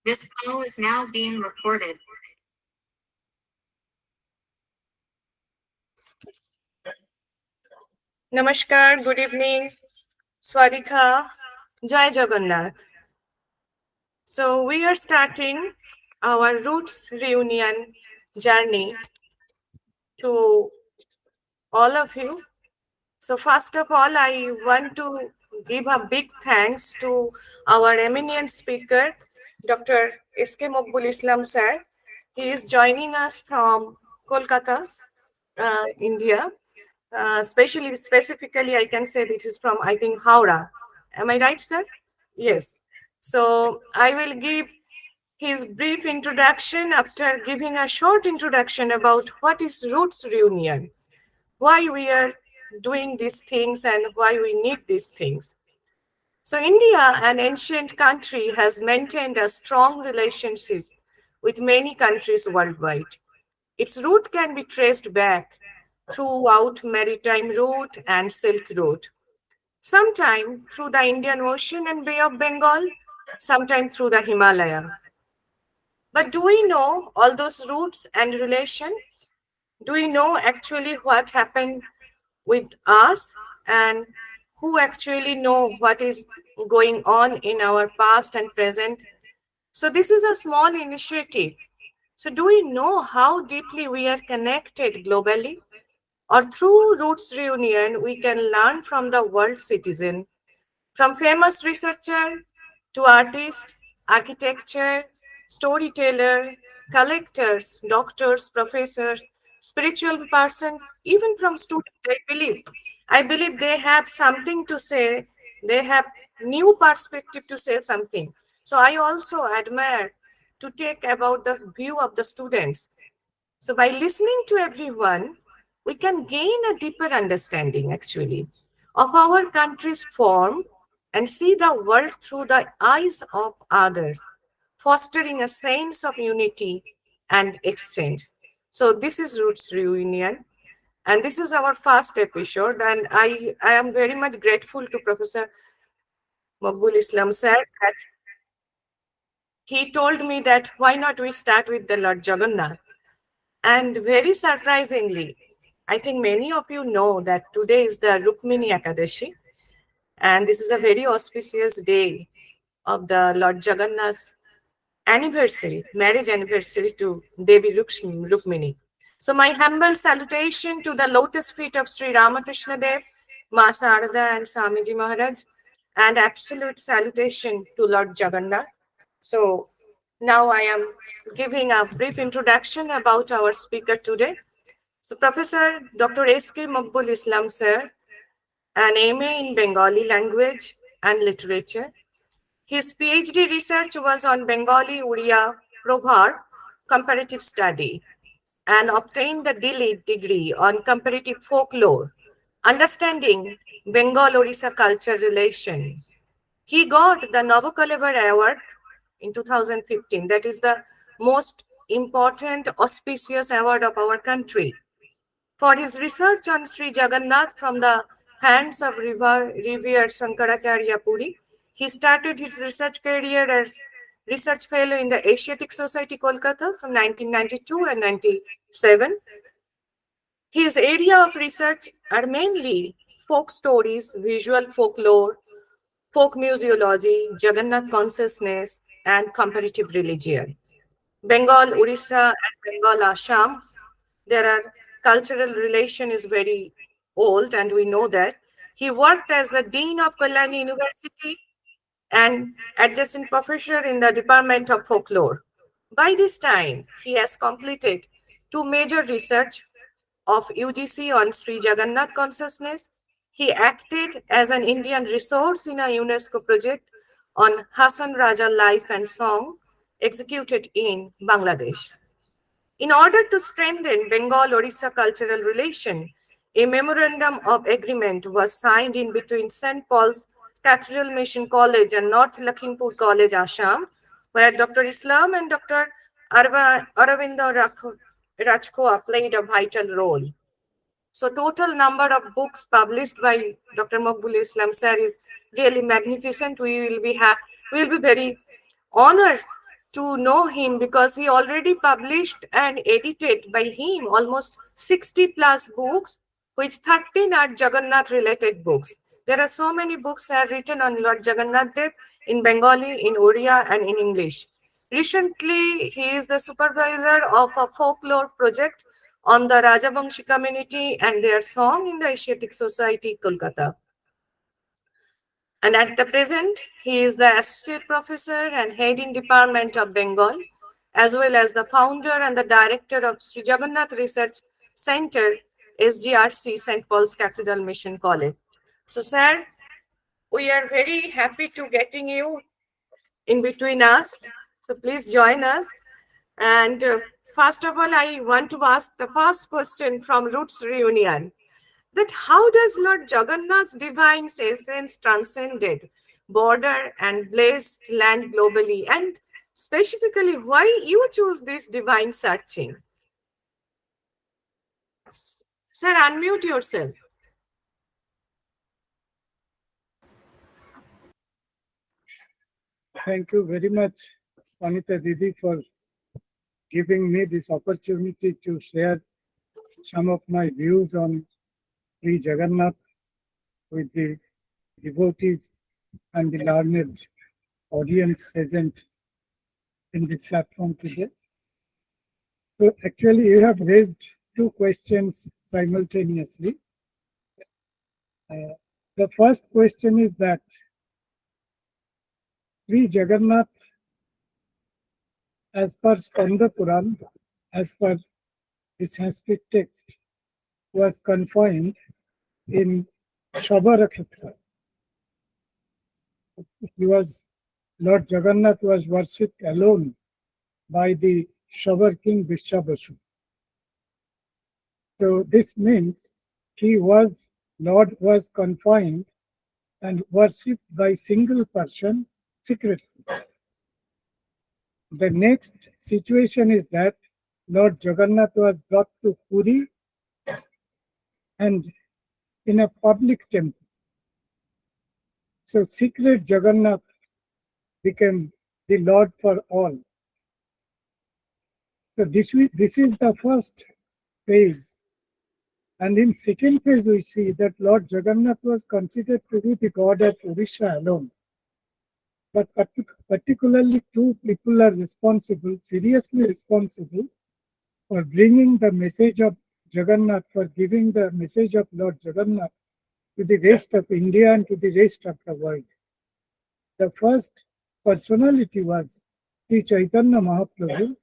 This call is now being recorded. Namaskar, good evening, Swadika, Jai Jagannath. So, we are starting our Roots reunion journey to all of you. So, first of all, I want to give a big thanks to our eminent speaker, Dr. Makbul Islam sir. He is joining us from Kolkata, India. Specifically, I can say this is from, I think, Howrah. Am I right, sir? Yes. So I will give his brief introduction after giving a short introduction about what is Roots Reunion, why we are doing these things and why we need these things. So India, an ancient country, has maintained a strong relationship with many countries worldwide. Its route can be traced back throughout maritime route and Silk Road, sometime through the Indian Ocean and Bay of Bengal, sometime through the Himalaya. But do we know all those routes and relation? Do we know actually what happened with us and who actually know what is going on in our past and present? So this is a small initiative. So do we know how deeply we are connected globally? Or through Roots Reunion, we can learn from the world citizen, from famous researcher to artist, architecture, storyteller, collectors, doctors, professors, spiritual person, even from students, I believe they have something to say. They have new perspective to say something. So I also admire to take about the view of the students. So by listening to everyone, we can gain a deeper understanding actually of our country's form and see the world through the eyes of others, fostering a sense of unity and exchange. So this is Roots Reunion, and this is our first episode, and I am very much grateful to Professor Makbul Islam sir that he told me that why not we start with the Lord Jagannath. And very surprisingly, I think many of you know that today is the Rukmini Ekadashi, and this is a very auspicious day of the Lord Jagannath's anniversary, marriage anniversary to Devi Rukmini. So my humble salutation to the lotus feet of Sri Ramakrishna Dev, Ma Sarada and Swamiji Maharaj, and absolute salutation to Lord Jagannath. So now I am giving a brief introduction about our speaker today. So Professor Dr. S.K. Makbul Islam sir, an MA in Bengali language and literature. His PhD research was on Bengali Uriya Proverb comparative study and obtained the DLED degree on comparative folklore, understanding Bengal-Orissa culture relation. He got the Nabokalevar Award in 2015. That is the most important auspicious award of our country. For his research on Sri Jagannath from the hands of revered Shankaracharya Puri, he started his research career as research fellow in the Asiatic Society Kolkata from 1992 and 97. His area of research are mainly folk stories, visual folklore, folk museology, Jagannath consciousness, and comparative religion. Bengal, Orissa, and Bengal, Assam, there are cultural relation is very old, and we know that. He worked as the Dean of Kalyani University and adjacent professor in the Department of Folklore. By this time, he has completed two major research of UGC on Sri Jagannath consciousness. He acted as an Indian resource in a UNESCO project on Hassan Raja life and song executed in Bangladesh. In order to strengthen Bengal-Orissa cultural relation, a memorandum of agreement was signed in between St. Paul's Cathedral Mission College and North Lakhimpur College, Assam, where Dr. Islam and Dr. Aravindo Rajkoa played a vital role. So total number of books published by Dr. Makbul Islam sir is really magnificent. We will be very honored to know him because he already published and edited by him almost 60 plus books, which 13 are Jagannath related books. There are so many books are written on Lord Jagannath Dev in Bengali, in Oriya, and in English. Recently, he is the supervisor of a folklore project on the Rajabangshi community and their song in the Asiatic Society, Kolkata. And at the present, he is the associate professor and head in Department of Bengal, as well as the founder and the director of Sri Jagannath Research Center, SGRC, St. Paul's Cathedral Mission College. So, sir, we are very happy to getting you in between us. So please join us. And first of all, I want to ask the first question from Roots Reunion, that how does Lord Jagannath's divine essence transcended border and blessed land globally? And specifically, why you choose this divine searching? Sir, unmute yourself. Thank you very much, Anita Didi, for giving me this opportunity to share some of my views on Sri Jagannath with the devotees and the learned audience present in this platform today. So actually, you have raised two questions simultaneously. The first question is that Sri Jagannath, as per Skanda Puran, as per the Sanskrit text, was confined in Shabarakshetra. Lord Jagannath was worshipped alone by the Shabar king Vishwabasu. So this means Lord was confined and worshipped by single person secretly. The next situation is that Lord Jagannath was brought to Puri and in a public temple. So secret Jagannath became the Lord for all. So this is the first phase. And in second phase, we see that Lord Jagannath was considered to be the god of Odisha alone. But particularly two people are responsible, seriously responsible, for bringing the message of Jagannath, for giving the message of Lord Jagannath to the rest of India and to the rest of the world. The first personality was Sri Chaitanya Mahaprabhu,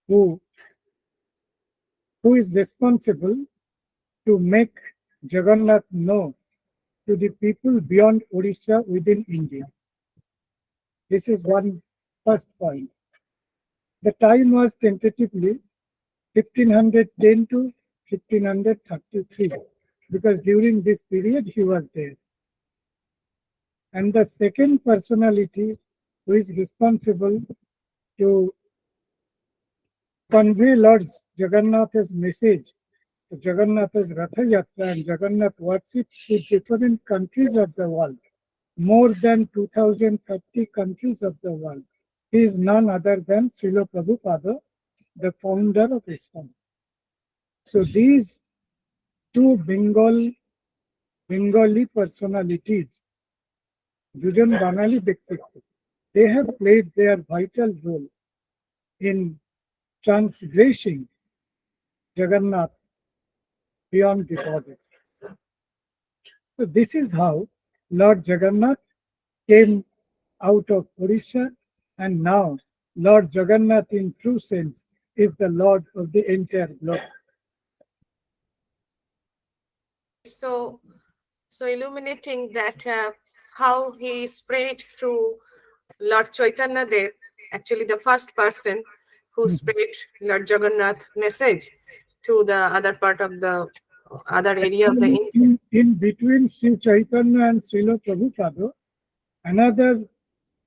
who is responsible to make Jagannath know to the people beyond Odisha within India. This is one first point. The time was tentatively 1510 to 1533, because during this period he was there. And the second personality who is responsible to convey Lord Jagannath's message, Jagannath's Ratha Yatra and Jagannath worship to different countries of the world, more than 2030 countries of the world. He is none other than Srila Prabhupada, the founder of Islam. So these two Bengali personalities, দুজন বাঙালি ব্যক্তিত্ব, they have played their vital role in transgressing Jagannath beyond the border. So this is how Lord Jagannath came out of Odisha, and now Lord Jagannath in true sense is the Lord of the entire globe. So illuminating that how he spread through Lord Chaitanya Dev, actually the first person who spread Lord Jagannath message to the other part of the other area of the India. In between Sri Chaitanya and Srila Prabhupada, another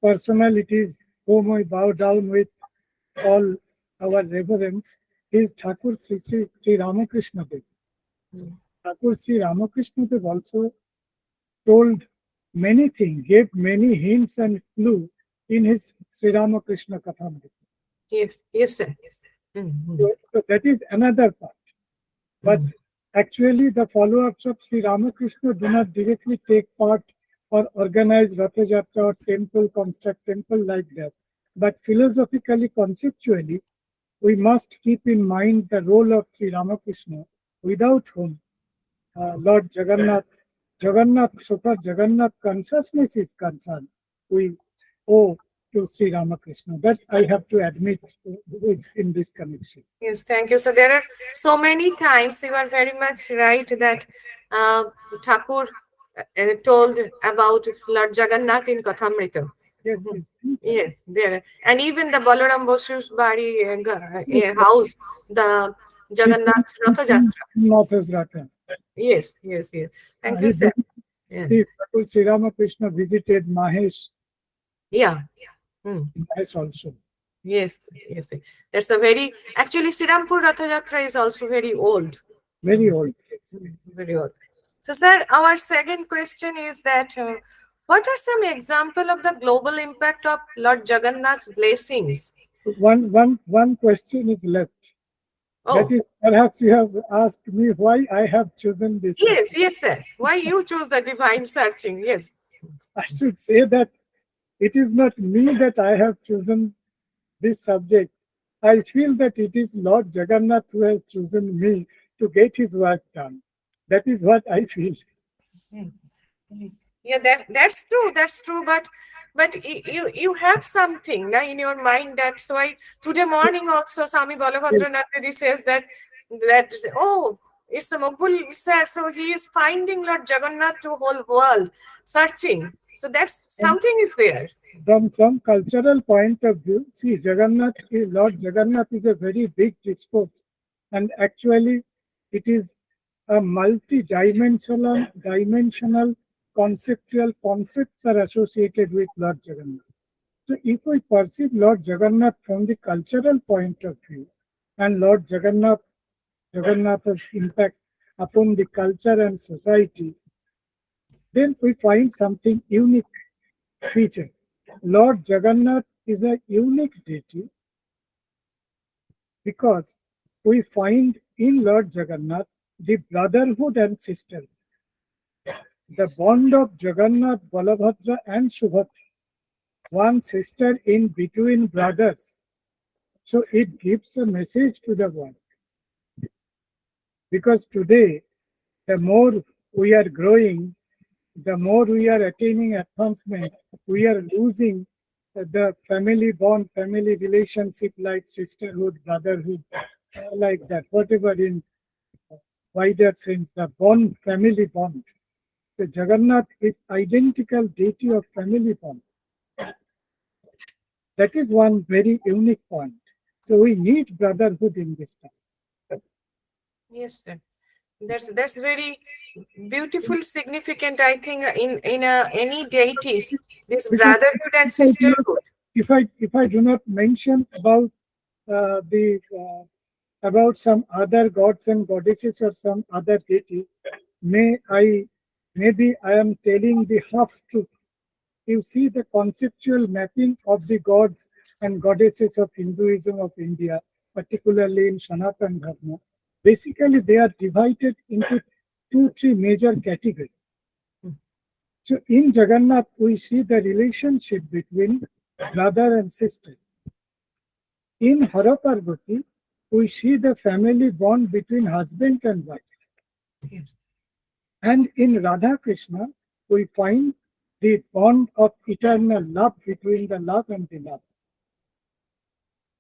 personalities whom we bow down with all our reverence is Thakur Sri Ramakrishna Dev. Thakur Sri Ramakrishna Dev also told many things, gave many hints and clues in his Sri Ramakrishna Kathamrita. Yes, yes, sir. Mm-hmm. So that is another part. But actually, the followers of Sri Ramakrishna do not directly take part or organize Ratha Jatra or temple, construct temple like that. But philosophically, conceptually, we must keep in mind the role of Sri Ramakrishna, without whom Lord Jagannath, so far Jagannath consciousness is concerned, we owe to Sri Ramakrishna. That I have to admit in this connection. Yes, thank you. So there are so many times, you are very much right, that uh, Thakur told about Lord Jagannath in Kathamrita. Yes, Mhm. yes. Yes, there. And even the Balaram Bosu's bari Yes, house, the it Jagannath Ratha Jatra. not as Ratan. Yes, yes, yes. Thank you, He sir. visited, Yeah. Sri Ramakrishna visited Yeah. Hmm. Mahesh also. Yes, yes. That's a very, actually, Srirampur Ratha Jatra is also very old. Very old. Very old. So, sir, our second question is that what are some example of the global impact of Lord Jagannath's blessings? One question is left. That Oh, is, perhaps you have asked me why I have chosen this yes, subject. yes, sir. Why you choose the divine searching? Yes. I should say that it is not me that I have chosen this subject. I feel that it is Lord Jagannath who has chosen me to get his work done. That is what I feel. Hmm. Yeah, that's true. That's true. But you have something na, in your mind. That's why today morning also Swami Balabhadranath ji says that oh, it's a Makbul sir. So he is finding Lord Jagannath to whole world, searching. So that's And something is there. from cultural point of view, see Lord Jagannath is a very big discourse, and actually it is a dimensional conceptual concepts are associated with Lord Jagannath. So if we perceive Lord Jagannath from the cultural point of view and Lord Jagannath's impact upon the culture and society, then we find something unique feature. Lord Jagannath is a unique deity because we find in Lord Jagannath the brotherhood and sisterhood. The bond of Jagannath, Balabhadra, and Subhadra, one sister in between brothers. So it gives a message to the world. Because today, the more we are growing, the more we are attaining advancement, we are losing the family bond, family relationship like sisterhood, brotherhood, like that, whatever in wider sense, the bond, family bond. The Jagannath is identical deity of family bond. That is one very unique point. So we need brotherhood in this time. Yes, sir. That's very beautiful, significant. I think in any deities, this Because brotherhood and if I do not, sisterhood. if I do not mention the about some other gods and goddesses or some other deity, maybe I am telling the half truth. You see the conceptual mapping of the gods and goddesses of Hinduism of India, particularly in Sanatana Dharma. Basically, they are divided into two, three major categories. So in Jagannath, we see the relationship between brother and sister. In Hara Parvati, we see the family bond between husband and wife. And in Radha Krishna, we find the bond of eternal love between the love and the love.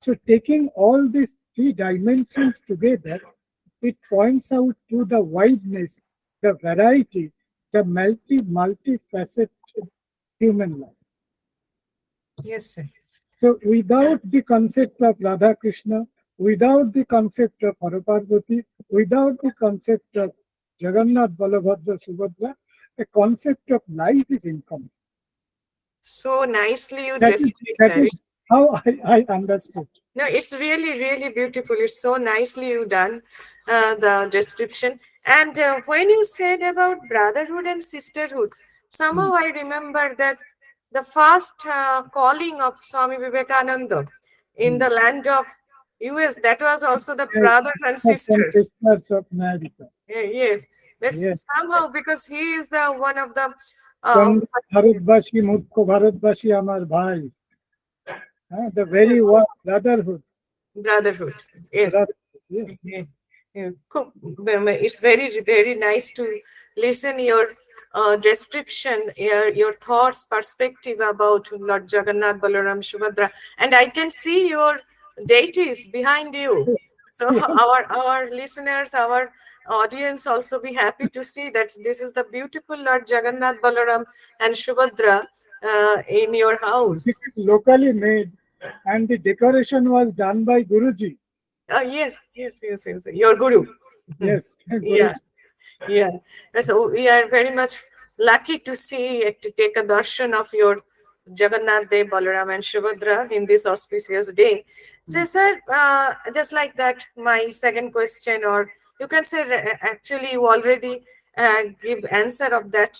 So taking all these three dimensions together, it points out to the wideness, the variety, the multifaceted human life. Yes, sir. So without the concept of Radha Krishna, without the concept of Haraparvati, without the concept of Jagannath, Balabhadra, Subhadra, the concept of life is incomplete. So nicely you That is described, that sir. is how I understood. No, it's really, really beautiful. It's so nicely you done the description. And when you said about brotherhood and sisterhood, Hmm. somehow I remember that the first calling of Swami Vivekananda in the land of US, that was also the Yes, brothers and sisters and sisters. sisters of America. Yes, Yes. that's somehow because he is the one of the uh, Conde ভারতবাসী মূর্খ ভারতবাসী আমার ভাই, the very word brotherhood. brotherhood. Yes. Yes. Yeah. Yeah. Cool. It's very, very nice to listen your description, your thoughts, perspective about Lord Jagannath, Balaram, Subhadra, and I can see your deities behind you. So Yes. our listeners, our audience also be happy to see that this is the beautiful Lord Jagannath, Balaram, and Subhadra in your house. This is locally made, and the decoration was done by Guruji. Yes, yes, yes, yes. Your guru. Yes, Yeah. Guruji. Yeah, so we are very much lucky to see to take a darshan of your Jagannath Dev, Balaram, and Subhadra in this auspicious day. So, sir, just like that, my second question, or you can say actually you already give answer of that.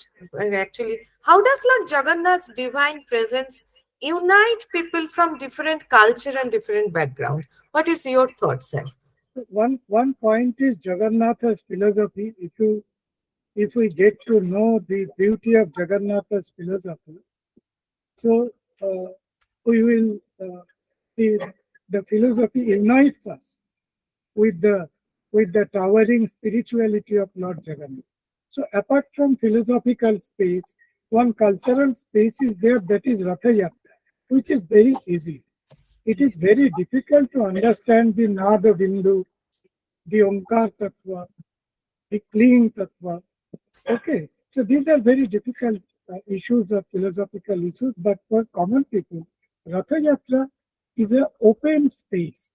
Actually, how does Lord Jagannath's divine presence unite people from different culture and different background? What is your thought, sir? One point is Jagannath's philosophy. If we get to know the beauty of Jagannath's philosophy, so we will the philosophy unites us with the towering spirituality of Lord Jagannath. So apart from philosophical space, one cultural space is there, that is Ratha Yatra, which is very easy. It is very difficult to understand the Nada Bindu, the Omkar Tattva, the Kling Tattva. Okay, so these are very difficult issues of philosophical issues, but for common people, Ratha Yatra is an open space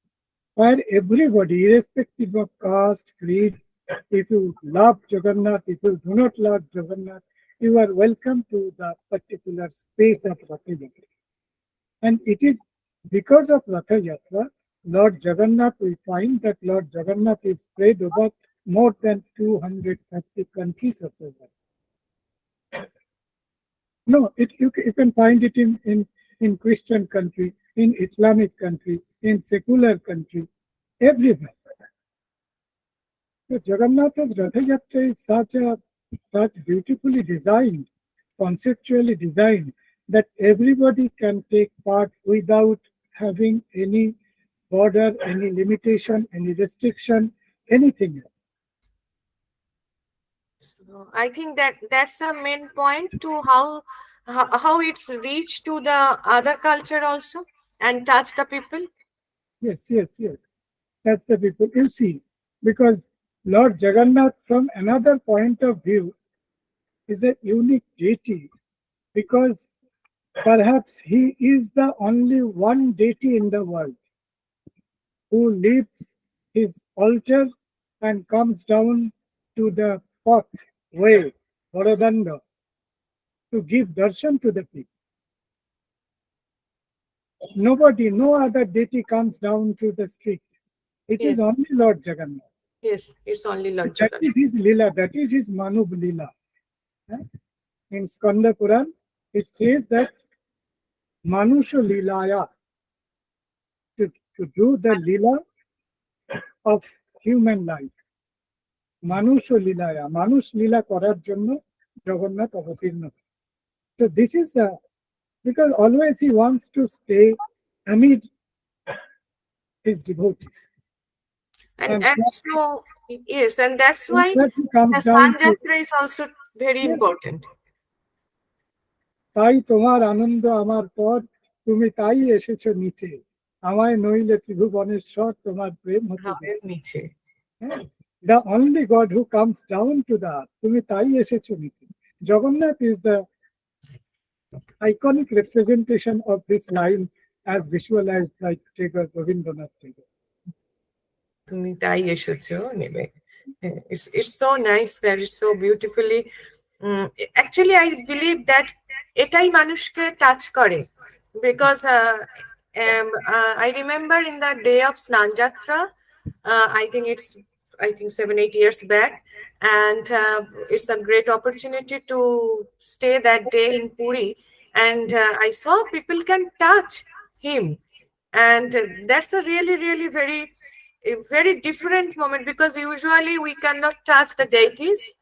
where everybody, irrespective of caste, creed, if you love Jagannath, if you do not love Jagannath, you are welcome to the particular space of Ratha Yatra. And it is because of Ratha Yatra, Lord Jagannath, we find that Lord Jagannath is spread over more than 230 countries of the world. No, you can find it in Christian country, in Islamic country, in secular country, everywhere. So Jagannath's Ratha Yatra is such beautifully designed, conceptually designed, that everybody can take part without having any border, any limitation, any restriction, anything else. So I think that that's a main point to how it's reached to the other culture also and touch the people. Yes, yes, yes. That's the people. You see, because Lord Jagannath, from another point of view, is a unique deity because perhaps he is the only one deity in the world who leaves his altar and comes down to the path way, Varadanda, to give darshan to the people. Nobody, no other deity comes down to the street. It is Yes, only Lord Jagannath. yes, it's only Lord That Jagannath. is his lila, that is his Manub lila. In Skanda Puran, it says that Manusha Lilaya, to do the lila of human life. মানুষ ও লীলায়া মানুষ লীলা করার জন্য জগন্নাথ অবতীর্ণ হয়। So this is because always he wants to stay amid his devotees. And And so yes, and that's why that he comes the down to, Sanjatra is also very yes, important. তাই তোমার আনন্দ আমার পর, তুমি তাই এসেছো নিচে, আমায় নইলে ত্রিভুবনেশ্বর তোমার প্রেম হতে How দিতে। niche. The only God who comes down to the earth, তুমি তাই এসেছো নিচে। Jagannath is the iconic representation of this line as visualized by Tagore, Rabindranath Tagore. তুমি তাই এসেছো নেবে। It's so nice that it's so beautifully actually I believe that এটাই মানুষকে টাচ করে because I remember in the day of Snan Jatra, I think 7-8 years back, and it's a great opportunity to stay that day in Puri. and I saw people can touch him, and that's a really, really very, a very different moment, because usually we cannot touch the deities,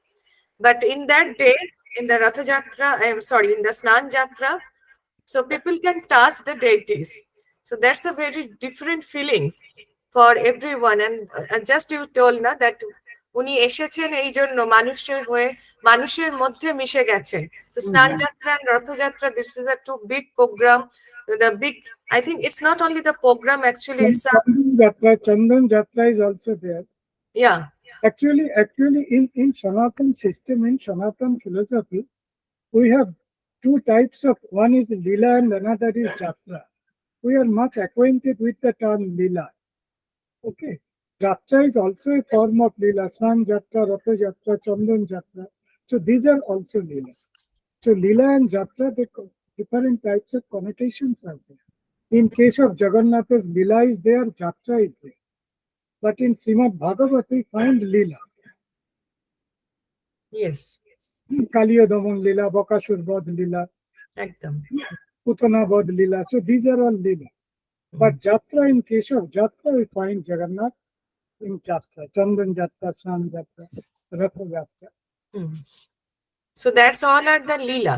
but in that day, in the Ratha Jatra, I'm sorry, in the Snan Jatra, so people can touch the deities. So that's a very different feelings for everyone. And just you told na that উনি এসেছেন এই জন্য মানুষের হয়ে মানুষের মধ্যে মিশে গেছেন। তো Snana Yatra and Rathyatra, this is a two big program. The big, I think it's not only the program, actually it's a, Chandan Jatra is also there. yeah. Actually, in Sanatan system, in Sanatan philosophy, we have two types of, one is Lila and another is Jatra. We are much acquainted with the term Lila. Okay. Jatra is also a form of Lila. Snan Jatra, Ratha Jatra, Chandan Jatra. So these are also Lila. So Lila and Jatra, different types of connotations are there. In case of Jagannath's Lila is there, Jatra is there. But in Srimad Bhagavat, we find Lila. Yes, Kaliya Daman Lila, Bakashur Bodh Lila, একদম। Putana Bodh Lila. So these are all Lila. But Jatra, in case of Jatra, we find Jagannath in Jatra, Chandan Jatra, Snan Jatra, Ratha Jatra. So that's all are the Leela.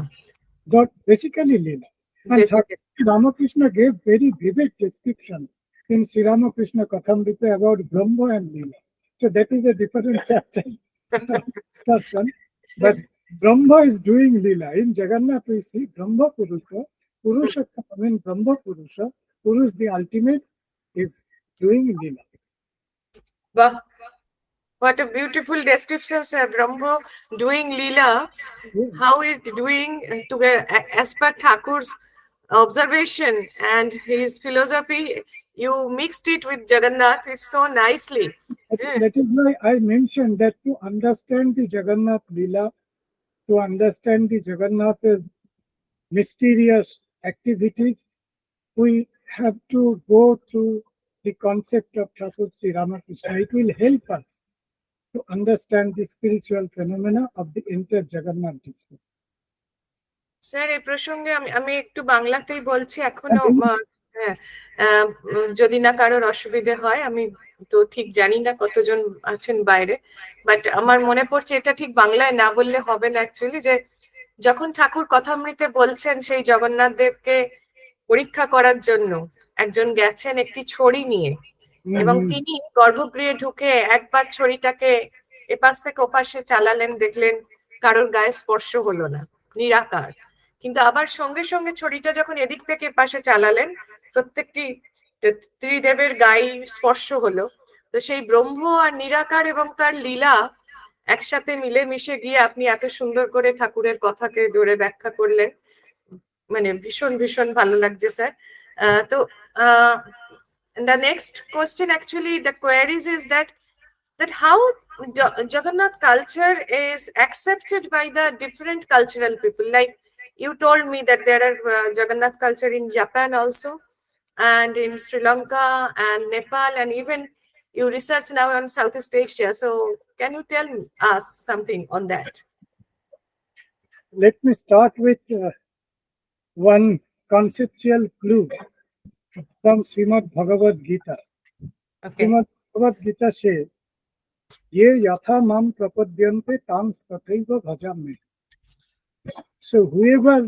But basically Lila. And Basically. Ramakrishna gave very vivid description in Sri Ramakrishna Kathamrita about Brahma and Lila. So that is a different chapter. But Brahma is doing Lila. In Jagannath we see Brahma Purusha, Purusha, I mean Brahma Purusha, Purus the ultimate, is doing Lila. Bah, what a beautiful description, sir. Brahma doing Leela, how it doing as per Thakur's observation and his philosophy. You mixed it with Jagannath. It's so nicely. That is why I mentioned that to understand the Jagannath Lila, to understand the Jagannath's mysterious activities, we have to go through the concept of Thakur Sri Ramakrishna. It will help us to understand the spiritual phenomena of the entire Jagannath discourse. Sir এই প্রসঙ্গে আমি আমি একটু বাংলাতেই বলছি এখনো, হ্যাঁ, যদি না কারোর অসুবিধে হয়। আমি তো ঠিক জানি না কতজন আছেন বাইরে, বাট আমার মনে পড়ছে এটা ঠিক বাংলায় না বললে হবে না অ্যাকচুয়ালি, যে যখন ঠাকুর কথামৃতে বলছেন সেই জগন্নাথ দেবকে পরীক্ষা করার জন্য একজন গেছেন একটি ছড়ি নিয়ে, এবং তিনি গর্ভগৃহে ঢুকে একবার ছড়িটাকে এপাশ থেকে ওপাশে চালালেন, দেখলেন কারোর গায়ে স্পর্শ হলো না, নিরাকার। কিন্তু আবার সঙ্গে সঙ্গে ছড়িটা যখন এদিক থেকে এপাশে চালালেন, প্রত্যেকটি ত্রিদেবের গায়ে স্পর্শ হলো। তো সেই ব্রহ্ম আর নিরাকার এবং তার লীলা একসাথে মিলেমিশে গিয়ে আপনি এত সুন্দর করে ঠাকুরের কথাকে ধরে ব্যাখ্যা করলেন, মানে ভীষণ ভীষণ ভালো লাগছে স্যার। তো the next question, actually the queries is that how Jagannath culture is accepted by the different cultural people. Like you told me that there are Jagannath culture in Japan also, and in Sri Lanka and Nepal, and even you research now on Southeast Asia. So can you tell us something on that? Let me start with one conceptual clue from Srimad Bhagavad Gita. Okay. Srimad Bhagavad Gita says, Ye yatha mam prapadyante tam tathaiva bhajami. So whoever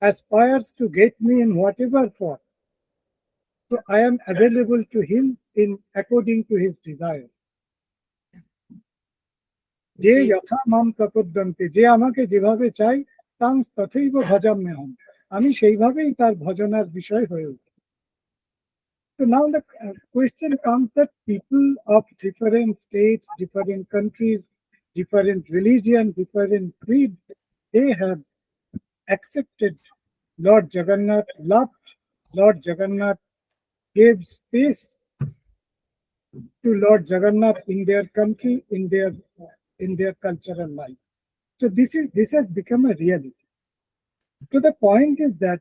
aspires to get me in whatever form, so I am available to him in according to his desire. যে যথা মাম প্রপদ্যন্তে, যে আমাকে যেভাবে চাই তাং তথৈব ভজাম্যহম, আমি সেইভাবেই তার ভজনার বিষয় হয়ে উঠি। So now the question comes that people of different states, different countries, different religion, different creed, they have accepted Lord Jagannath, loved Lord Jagannath, gave space to Lord Jagannath in their country, in their cultural life. So this has become a reality. So the point is that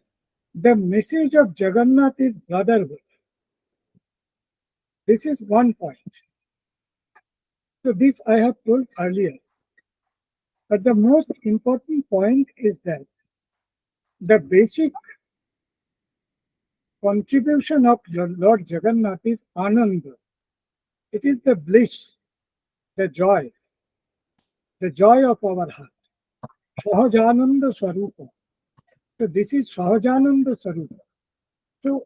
the message of Jagannath is brotherhood. This is one point. So this I have told earlier. But the most important point is that the basic contribution of Lord Jagannath is Ananda. It is the bliss, the joy of our heart. Sahajananda Swarupa. So this is Sahajananda Swarupa. So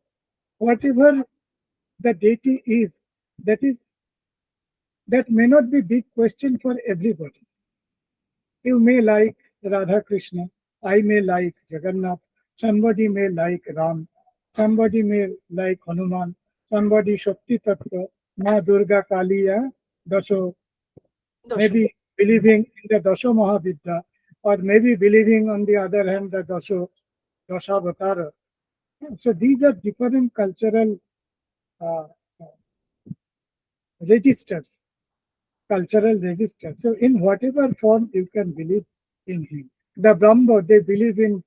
whatever the deity is, that is that may not be big question for everybody. You may like Radha Krishna, I may like Jagannath, somebody may like Ram, somebody may like Hanuman, somebody Shakti Tattva, Ma Durga Kaliya, Daso, Dosho. maybe believing in the Dasho Mahavidya, or maybe believing on the other hand the Dashavatara. So these are different cultural uh, registers, cultural registers. So in whatever form you can believe in him. The Brahmo, they believe in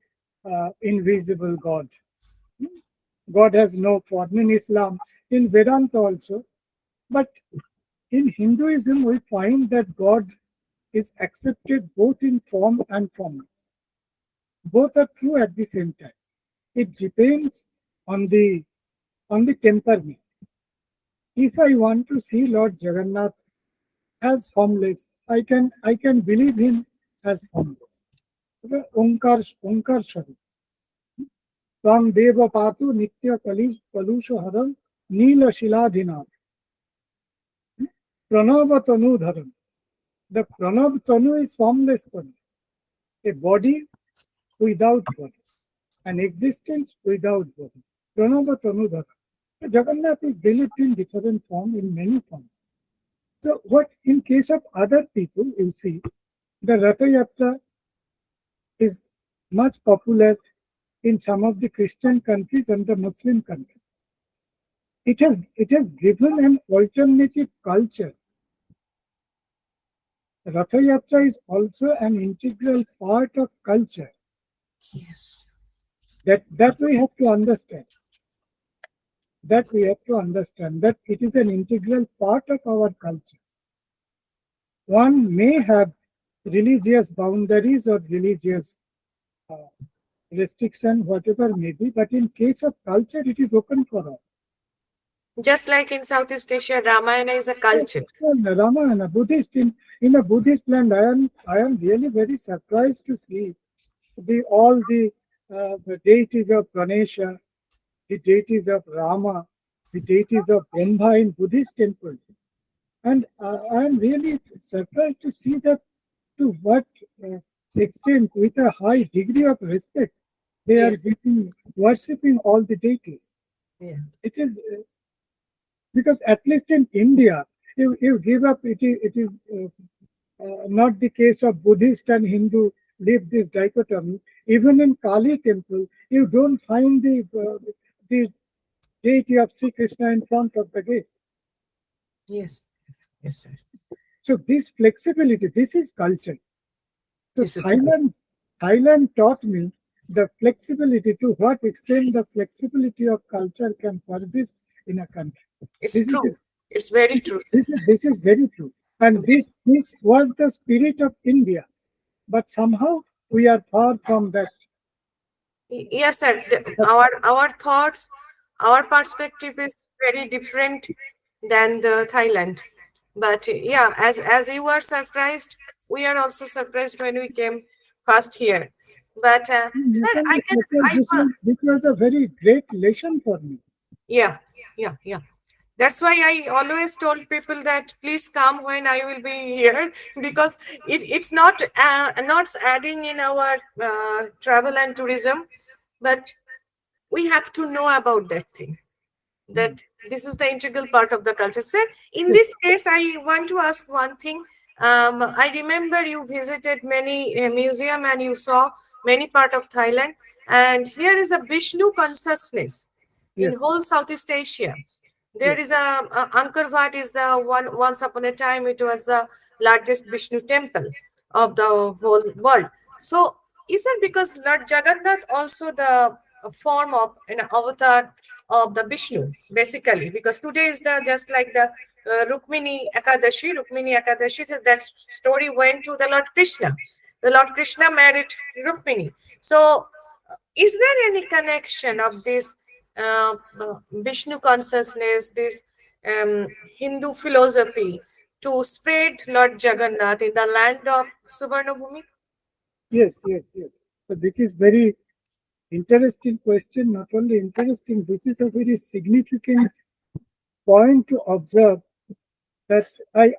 invisible God. God has no form in Islam, in Vedanta also. But in Hinduism, we find that God is accepted both in form and formless. Both are true at the same time. It depends on the temperament. If I want to see Lord Jagannath as formless, I can believe him as formless. Okay? Onkar Swarup. Tvam Deva Patu Nitya Kalusha Haram Nila Shiladhinam. Pranava Tanu Dharam. The Pranav Tanu is formless Tanu. A body without body. An existence without body. Pranava Tanu Dharam. Jagannath is believed in different form, in many forms. So what in case of other people, you see, the Ratha Yatra is much popular in some of the Christian countries and the Muslim countries. It has given an alternative culture. Ratha Yatra is also an integral part of culture. Yes. That we have to understand. That we have to understand that it is an integral part of our culture. One may have religious boundaries or religious uh, restriction, whatever may be, but in case of culture, it is open for all. Just like in Southeast Asia, Ramayana is a culture. Ramayana, Buddhist in a Buddhist land, I am really very surprised to see the deities of Ganesha, the deities of Rama, the deities of Brahma in Buddhist temples, and I am really surprised to see that to what uh, extent, with a high degree of respect, they are Yes. worshipping all the deities. Yeah. It is because at least in India, you give up. It is not the case of Buddhist and Hindu live this dichotomy. Even in Kali temple, you don't find the deity of Sri Krishna in front of the gate. Yes. Yes, sir. So this flexibility, this is culture. So This is Thailand taught me the flexibility, to what extent the flexibility of culture can persist in a country. it's This is true. It's very true, sir. this is very true, and this was the spirit of India, but somehow we are far from that. Yes, sir. Our thoughts, our perspective is very different than the Thailand. But yeah, as you are surprised, we are also surprised when we came first here. But sir, I can This was a very great lesson for me. yeah, yeah. That's why I always told people that please come when I will be here, because it's not adding in our travel and tourism, but we have to know about that thing, that this is the integral part of the culture. Sir, in Yes, this case, I want to ask one thing. I remember you visited many museum and you saw many part of Thailand, and here is a Vishnu consciousness in yes, whole Southeast Asia. There yes, is a Angkor Wat is the one. Once upon a time, it was the largest Vishnu temple of the whole world. So, is it because Lord Jagannath also the form of an avatar of the Vishnu, basically? Because today is the just like the Rukmini Ekadashi. That story went to the Lord Krishna. The Lord Krishna married Rukmini. So is there any connection of this Vishnu consciousness, this Hindu philosophy to spread Lord Jagannath in the land of Suvarnabhumi? Yes, yes, yes. So this is very interesting question. Not only interesting, this is a very significant point to observe that I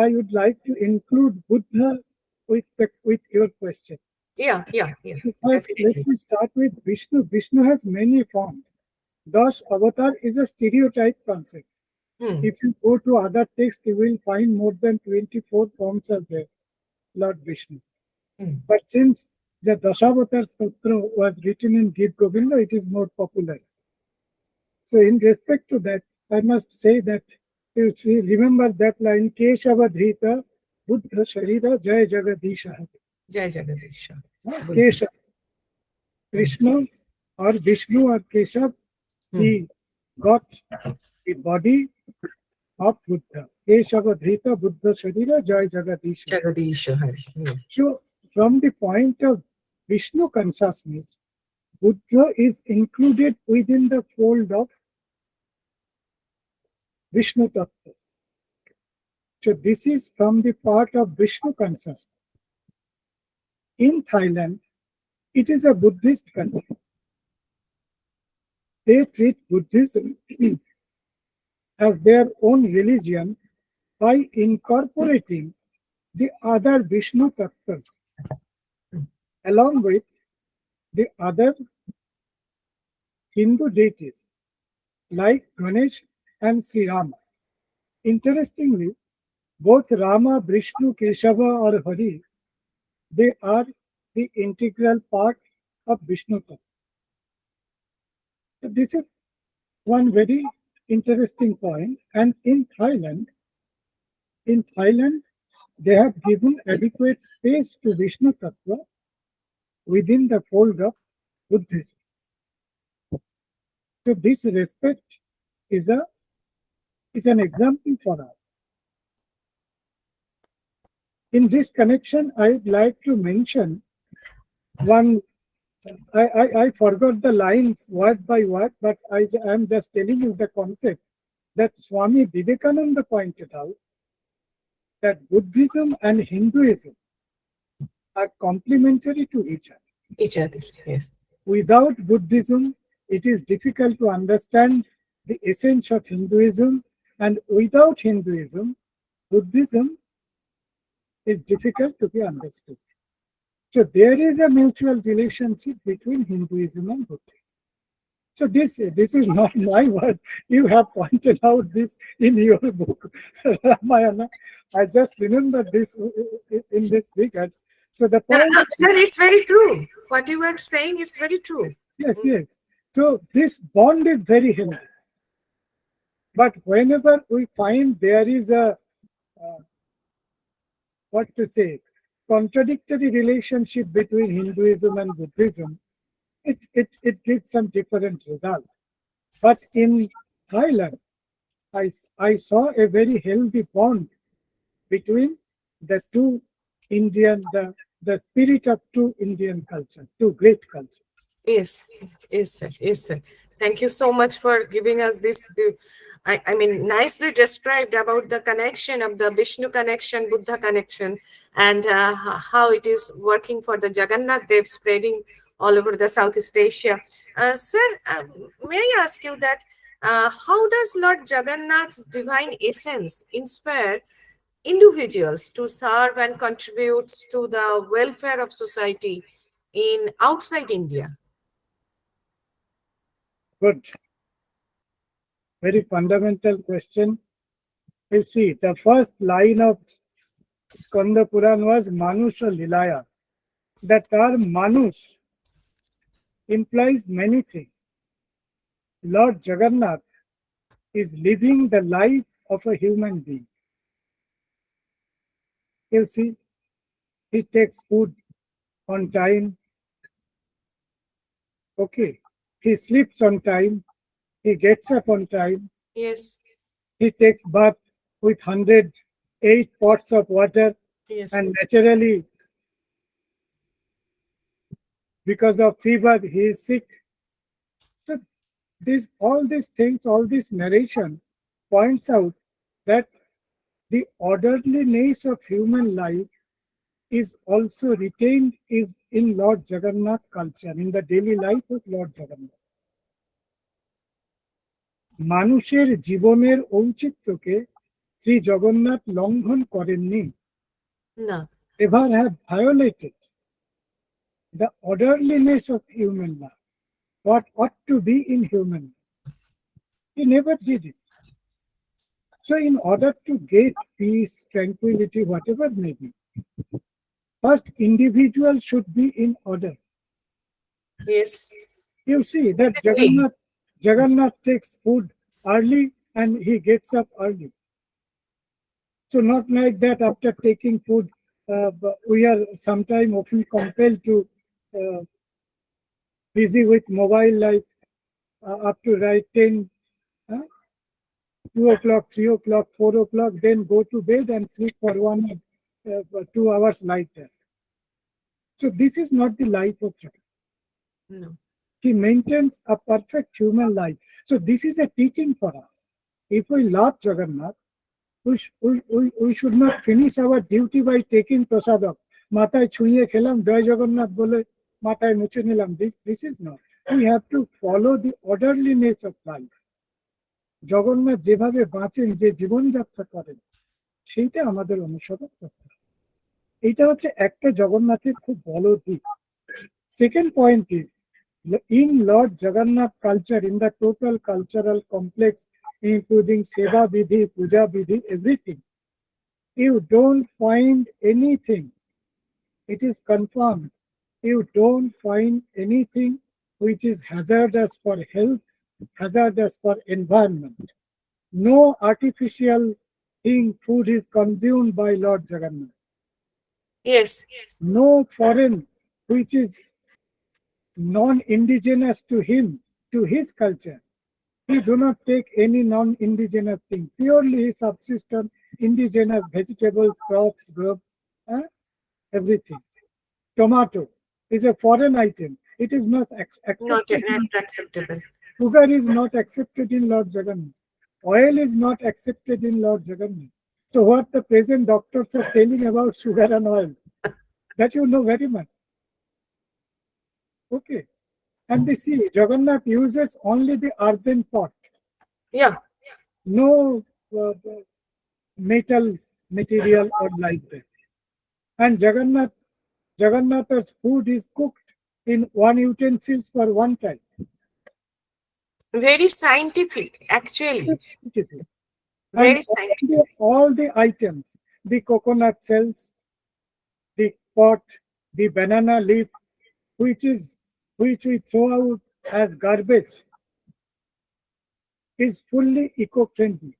would like to include Buddha with your question. Yeah, yeah, yeah, First, let definitely. me start with Vishnu. Vishnu has many forms. Thus, avatar is a stereotype concept. Hmm. If you go to other texts, you will find more than 24 forms are there, Lord Vishnu. Hmm. But since the Dasavatar Sutra was written in Gita Govinda, it is more popular. So, in respect to that, I must say that if we remember that line, Keshava Dhrita, Buddha Sharira, Jai Jagadisha. Jai Jagadisha. Buddha. Keshav, Hmm. Krishna or Vishnu or Keshav, Hmm. he got the body of Buddha. Keshava Dhrita, Buddha Sharira, Jai Jagadisha. Jagadisha. Yes. So, from the point of Vishnu consciousness, Buddha is included within the fold of Vishnu Tattva. So this is from the part of Vishnu consciousness. In Thailand, it is a Buddhist country. They treat Buddhism as their own religion by incorporating the other Vishnu Tattvas along with the other Hindu deities like Ganesh and Sri Rama. Interestingly, both Rama, Vishnu, Keshava or Hari, they are the integral part of Vishnu Tattva. So this is one very interesting point. And in Thailand, they have given adequate space to Vishnu Tattva within the fold of Buddhism. So this respect is a is an example for us. In this connection, I'd like to mention one. I forgot the lines word by word, but I am just telling you the concept that Swami Vivekananda pointed out that Buddhism and Hinduism are complementary to each other. Each other. Yes. Without Buddhism, it is difficult to understand the essence of Hinduism, and without Hinduism, Buddhism is difficult to be understood. So there is a mutual relationship between Hinduism and Buddhism. So this is not my word. You have pointed out this in your book, Ramayana. I just remember this in this regard. So the point, Sir, it's very true. What you are saying is very true. yes, yes. So this bond is very healthy. But whenever we find there is a what to say contradictory relationship between Hinduism and Buddhism, it gives some different result. But in Thailand, I saw a very healthy bond between the two the spirit of two Indian culture, two great cultures. Yes, yes, sir. Yes, sir. Thank you so much for giving us this. I mean, nicely described about the connection of the Vishnu connection, Buddha connection, and how it is working for the Jagannath Dev spreading all over the Southeast Asia. Sir, may I ask you that how does Lord Jagannath's divine essence inspire individuals to serve and contribute to the welfare of society in outside India? Good, very fundamental question. You see, the first line of Skanda Puran was Manusha Lilaya. The term Manush implies many things. Lord Jagannath is living the life of a human being. You see, he takes food on time. Okay. He sleeps on time. He gets up on time. Yes, He takes bath with 108 pots of water. yes, And naturally, because of fever, he is sick. So all these things, all this narration points out that the orderliness of human life is also retained is in Lord Jagannath culture, in the daily life of Lord Jagannath. মানুষের জীবনের ঔচিত্যকে শ্রী জগন্নাথ লঙ্ঘন করেননি, না, ever have violated the orderliness of human life, what ought to be in human life. He never did it. So in order to get peace, tranquility, whatever may be, first individual should be in order. yes, You see that Exactly. Jagannath takes food early and he gets up early. So not like that after taking food, we are sometimes often compelled to busy with mobile life up to right 10, 2 o'clock, 3 o'clock, 4 o'clock, then go to bed and sleep for 2 hours like that. So this is not the life of Jagannath. no, He maintains a perfect human life. So this is a teaching for us. If we love Jagannath, we should not finish our duty by taking prasadam. মাথায় ছুঁয়ে খেলাম জয় জগন্নাথ বলে মাথায় মুছে নিলাম. This is not. We have to follow the orderliness of life. Jagannath যেভাবে বাঁচেন, যে জীবনযাত্রা করেন, সেইটা আমাদের অনুসরণ করতে হবে. এইটা হচ্ছে একটা জগন্নাথের খুব বড় দিক. Second point is, in Lord Jagannath culture, in the total cultural complex, including Seva Vidhi, Puja Vidhi, everything, you don't find anything. It is confirmed. You don't find anything which is hazardous for health, hazardous for environment. No artificial thing, food is consumed by Lord Jagannath. yes, No foreign which is non-indigenous to him, to his culture. He do not take any non-indigenous thing. Purely subsistence, indigenous vegetables, crops, growth, everything. Tomato is a foreign item. It is not not accepted. not acceptable. Sugar is not accepted in Lord Jagannath. Oil is not accepted in Lord Jagannath. So what the present doctors are telling about sugar and oil, that you know very much. Okay. And they see Jagannath uses only the earthen pot, Yeah, no metal material or like that. And Jagannath's food is cooked in one utensils for one time. very scientific, actually, And very scientific. all the items, the coconut shells, the pot, the banana leaf, which we throw out as garbage, is fully eco-friendly.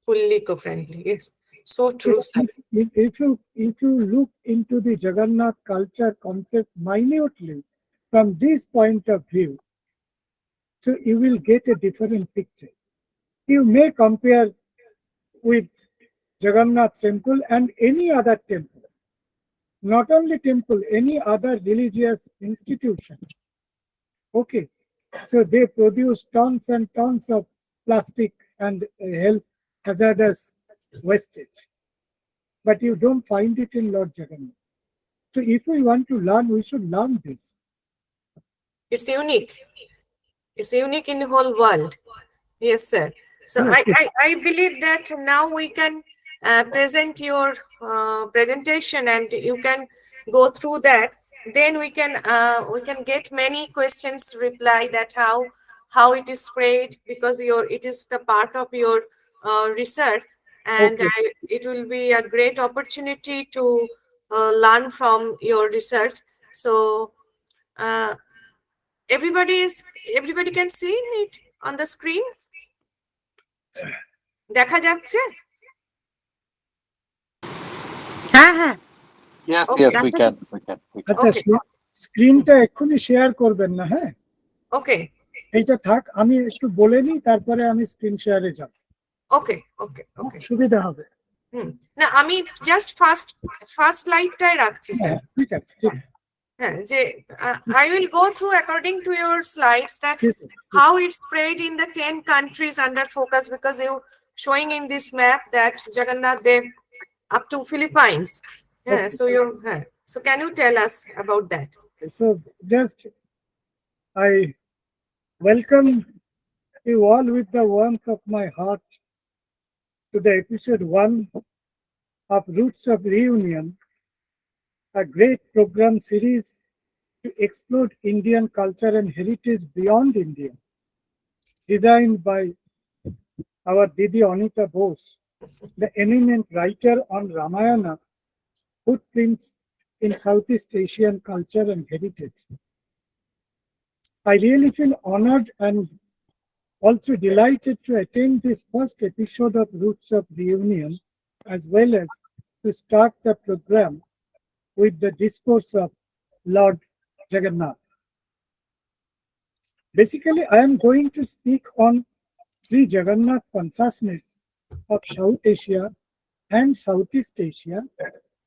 Fully eco-friendly. Yes, so true, sir. If you look into the Jagannath culture concept minutely from this point of view, so you will get a different picture. You may compare with Jagannath temple and any other temple. Not only temple, any other religious institution. Okay. So they produce tons and tons of plastic and health hazardous wastage. But you don't find it in Lord Jagannath. So if we want to learn, we should learn this. It's unique. It's unique in the whole world. Yes, sir. So Yes, I believe that now we can present your presentation and you can go through that. Then we can get many questions reply that how it is spread, because it is the part of your research, and Okay. it will be a great opportunity to learn from your research. So uh, everybody can see it on the screen. দেখা যাচ্ছে? হ্যাঁ হ্যাঁ Yes, Okay. yes, we can. আচ্ছা, Okay. স্ক্রিনটা এক্ষুনি share করবেন না, হ্যাঁ? ওকে এইটা থাক, আমি একটু বলে নিই, তারপরে আমি স্ক্রিন শেয়ারে যাব। ওকে ওকে ওকে সুবিধা হবে। না আমি জাস্ট ফার্স্ট লাইভটাই রাখছি স্যার। হ্যাঁ, ঠিক আছে, ঠিক আছে। I will go through according to your slides that how it's spread in the 10 countries under focus, because you showing in this map that Jagannath Dev up to Philippines. Okay. So can you tell us about that? So just I welcome you all with the warmth of my heart to the episode 1 of Roots of Reunion, a great program series to explore Indian culture and heritage beyond India, designed by our Didi Anita Bose, the eminent writer on Ramayana, footprints in Southeast Asian culture and heritage. I really feel honored and also delighted to attend this first episode of Roots of Reunion, as well as to start the program with the discourse of Lord Jagannath. Basically, I am going to speak on Sri Jagannath consciousness of South Asia and Southeast Asia,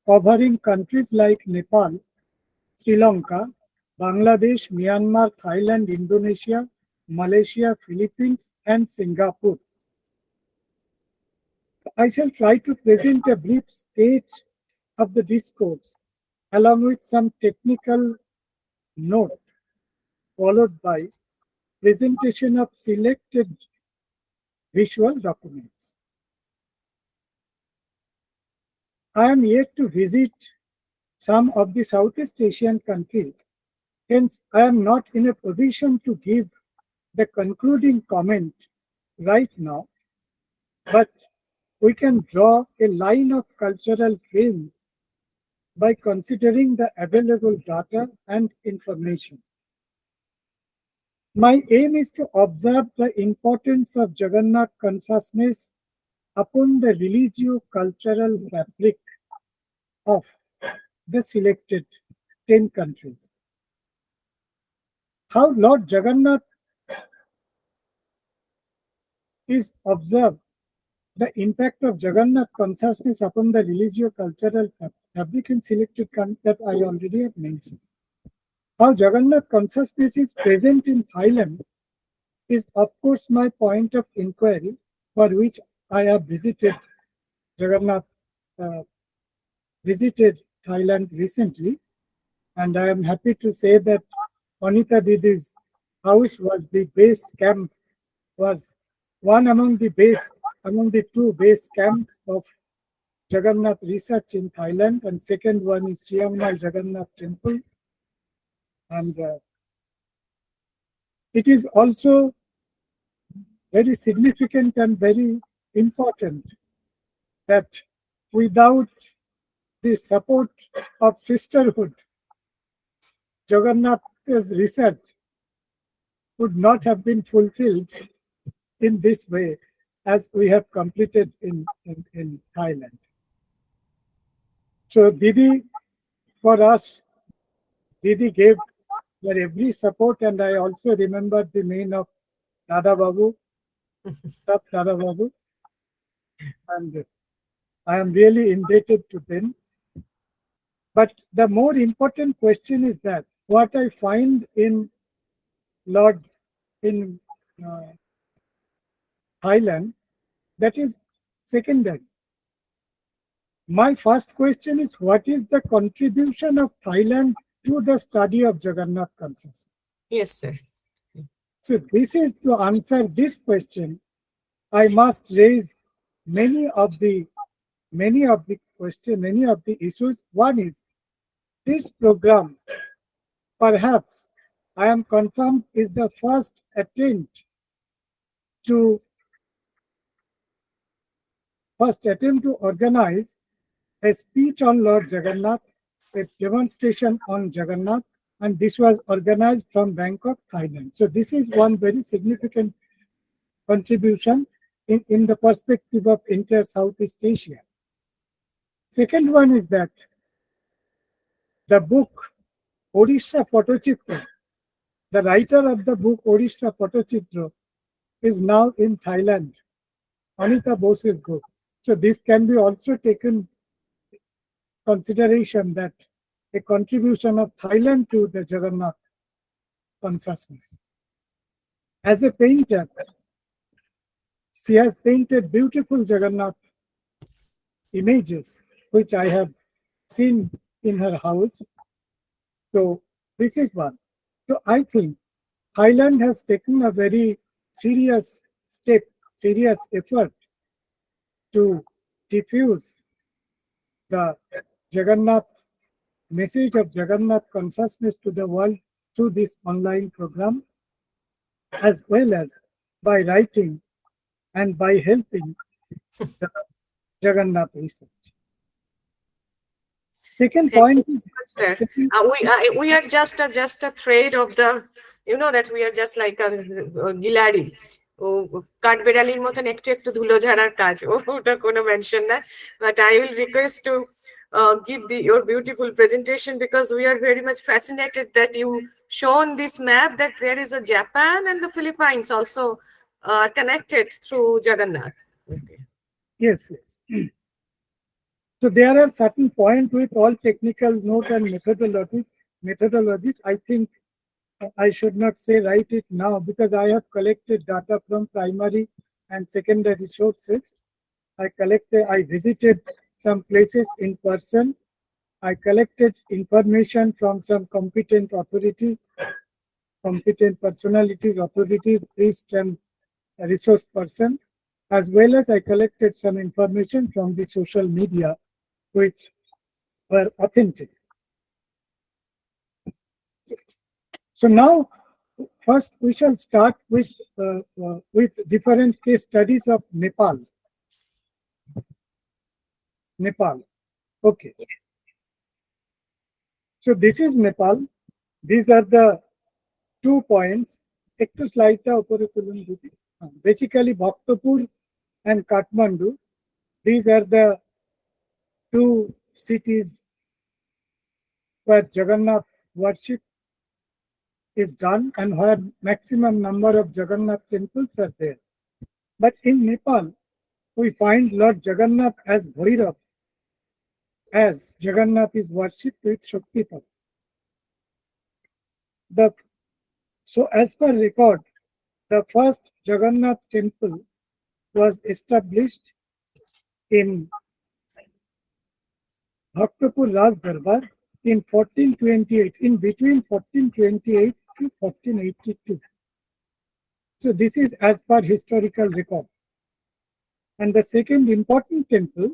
covering countries like Nepal, Sri Lanka, Bangladesh, Myanmar, Thailand, Indonesia, Malaysia, Philippines, and Singapore. I shall try to present a brief sketch of the discourse, along with some technical note, followed by presentation of selected visual documents. I am yet to visit some of the Southeast Asian countries, hence I am not in a position to give the concluding comment right now, but we can draw a line of cultural trend by considering the available data and information. My aim is to observe the importance of Jagannath consciousness upon the religio-cultural fabric of the selected 10 countries. How Lord Jagannath is observed, the impact of Jagannath consciousness upon the religio-cultural fabric in selected countries that I already have mentioned. How Jagannath consciousness is present in Thailand is, of course, my point of inquiry, for which I have visited Jagannath, visited Thailand recently, and I am happy to say that Anita Didi's house was the base camp, was one among the two base camps of Jagannath research in Thailand, and second one is Chiang Mai Jagannath Temple. And it is also very significant and very important that without the support of sisterhood, Jagannath's research would not have been fulfilled in this way as we have completed in Thailand. So Didi, for us, Didi gave her every support, and I also remember the name of Dada Babu, Sat Dada Babu, and I am really indebted to them. But the more important question is that what I find in Thailand, that is secondary. My first question is, what is the contribution of Thailand to the study of Jagannath consciousness? Yes, sir. So this is to answer this question, I must raise many of the issues. One is this program, perhaps I am confirmed, is the first attempt to organize a speech on Lord Jagannath, a demonstration on Jagannath, and this was organized from Bangkok, Thailand. So this is one very significant contribution in the perspective of entire Southeast Asia. Second one is that the book Odisha Photochitra, the writer of the book Odisha Photochitra, is now in Thailand, Anita Bose's book. So this can be also taken consideration that a contribution of Thailand to the Jagannath consciousness. As a painter, she has painted beautiful Jagannath images, which I have seen in her house. So this is one. So I think Thailand has taken a very serious step, serious effort to diffuse the Jagannath message of Jagannath consciousness to the world through this online program, as well as by writing and by helping the Jagannath research. Second point is, Sir, we are just a thread of the, you know, that we are just like a gilari. ও কাঠবেড়ালির মতন একটু একটু ধুলো ঝাড়ার কাজ, ওটা কোনো mention না, but I will request to give your beautiful presentation, because we are very much fascinated that you shown this map that there is a Japan and the Philippines also connected through Jagannath. Okay. yes. So there are certain points with all technical note and methodologies. I think I should not say write it now, because I have collected data from primary and secondary sources. I visited some places in person. I collected information from some competent authorities, competent personalities, authorities, priest and resource person, as well as I collected some information from the social media, which were authentic. So now, first we shall start with different case studies of Nepal. Nepal. Okay. So this is Nepal. These are the 2 points. Ektu slide ta upore tulun didi. Basically, Bhaktapur and Kathmandu. These are the 2 cities where Jagannath worship is done and where maximum number of Jagannath temples are there. But in Nepal, we find Lord Jagannath as Bhairav, as Jagannath is worshipped with Shaktipat. So as per record, the first Jagannath temple was established in Bhaktapur Raj Darbar in 1428, in between 1428 to 1482. So this is as per historical record. And the second important temple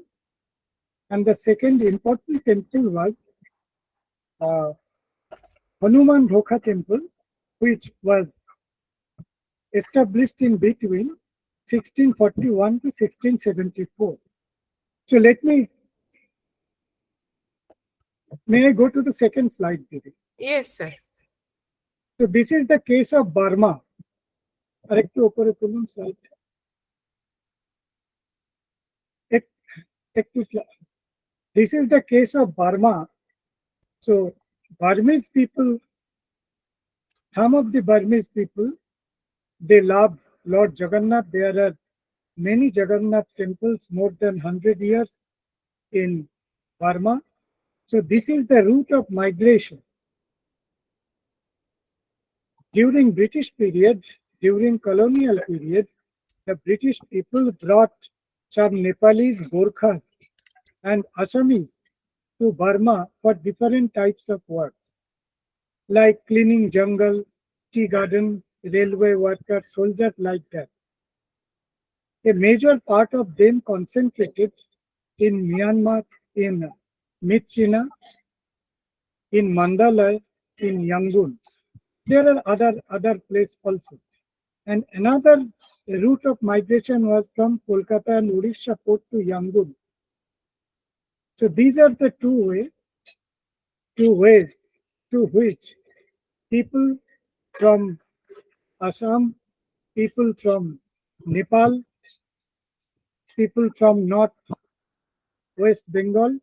was Hanuman Rokha temple, which was established in between 1641 to 1674. So may I go to the second slide, Didi? Yes, sir. So this is the case of Burma. Arektu opore tulun slide. This is the case of Burma. So Burmese people, some of the Burmese people, they love Lord Jagannath. There are many Jagannath temples, more than 100 years in Burma. So this is the route of migration. During British period, during colonial period, the British people brought some Nepalese, Gorkhas and Assamese to Burma for different types of works, like cleaning jungle, tea garden, railway worker, soldiers, like that. A major part of them concentrated in Myanmar, in Myitkyina, in Mandalay, in Yangon. There are other places also. And another route of migration was from Kolkata and Odisha port to Yangon. So these are the two ways to which people from Assam, people from Nepal, people from North West Bengal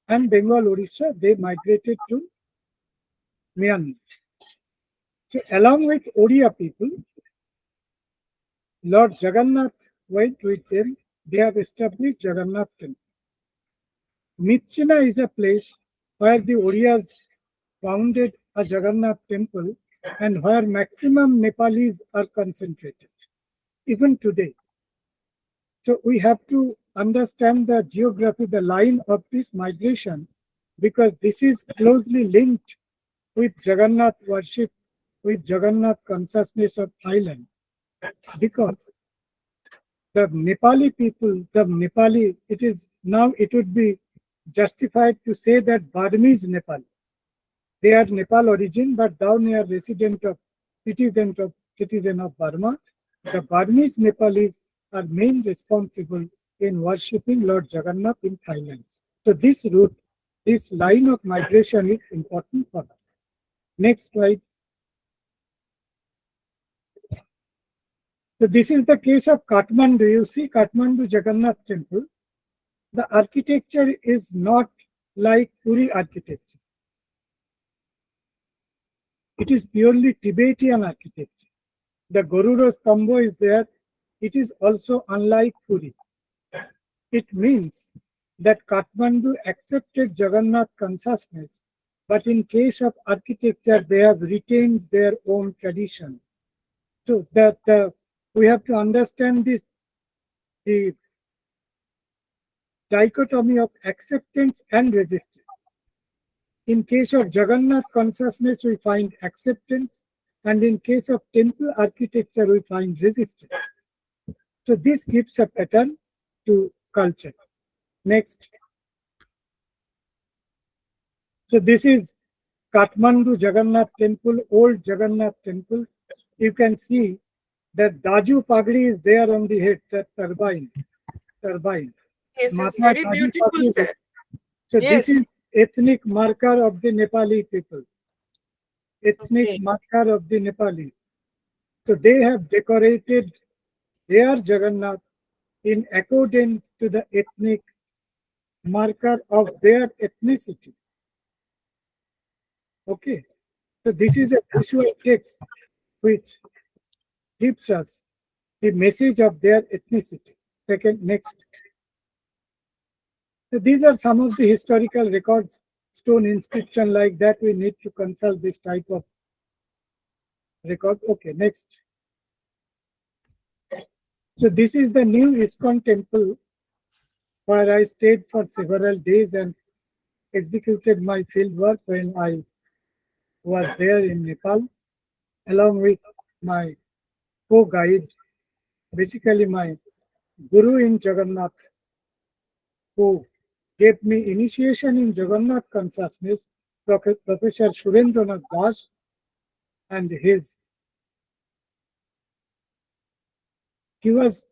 and Bengal, Odisha, they migrated to Myanmar. So along with Odia people, Lord Jagannath went with them. They have established Jagannath temple. Myitkyina is a place where the Orias founded a Jagannath temple and where maximum Nepalis are concentrated, even today. So we have to understand the geography, the line of this migration, because this is closely linked with Jagannath worship, with Jagannath consciousness of Thailand. Because the Nepali people, the Nepali, it would be justified to say that Burmese Nepal. They are Nepal origin, but down here citizen of Burma. The Burmese Nepalis are main responsible in worshipping Lord Jagannath in Thailand. So this route, this line of migration is important for us. Next slide. So this is the case of Kathmandu. You see Kathmandu Jagannath temple. The architecture is not like Puri architecture. It is purely Tibetan architecture. The Garuda Stambha is there. It is also unlike Puri. It means that Kathmandu accepted Jagannath consciousness, but in case of architecture, they have retained their own tradition. So that we have to understand this, the dichotomy of acceptance and resistance. In case of Jagannath consciousness, we find acceptance, and in case of temple architecture, we find resistance. So this gives a pattern to culture. Next. So this is Kathmandu Jagannath temple, old Jagannath temple. You can see that Daju Pagri is there on the head, that turbine. Yes, it's Matha very Daju beautiful, Pagri. sir. So Yes. this is ethnic marker of the Nepali people. Ethnic Okay. marker of the Nepali. So they have decorated their Jagannath in accordance to the ethnic marker of their ethnicity. Okay. So this is a visual text which gives us the message of their ethnicity. Second, next. So these are some of the historical records, stone inscription like that. We need to consult this type of record. Okay, next. So this is the new ISKCON temple where I stayed for several days and executed my field work when I was there in Nepal, along with my co-guide, basically my guru in Jagannath, who gave me initiation in Jagannath consciousness, Professor Surendranath Das, and he was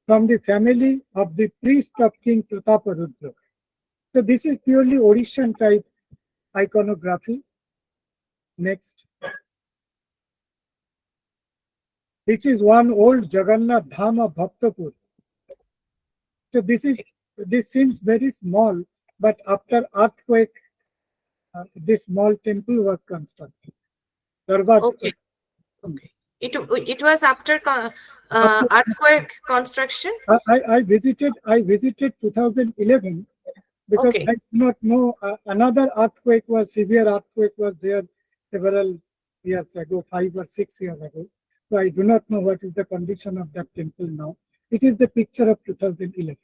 from the family of the priest of King Prataparudra. So this is purely Orishan type iconography. Next. This is one old Jagannath Dham of Bhaktapur. So this seems very small, but after earthquake, this small temple was constructed. Darbar Okay. Okay. It was after earthquake construction. I visited 2011 because Okay. I do not know another severe earthquake was there several years ago, 5 or 6 years ago. So I do not know what is the condition of that temple now. It is the picture of 2011.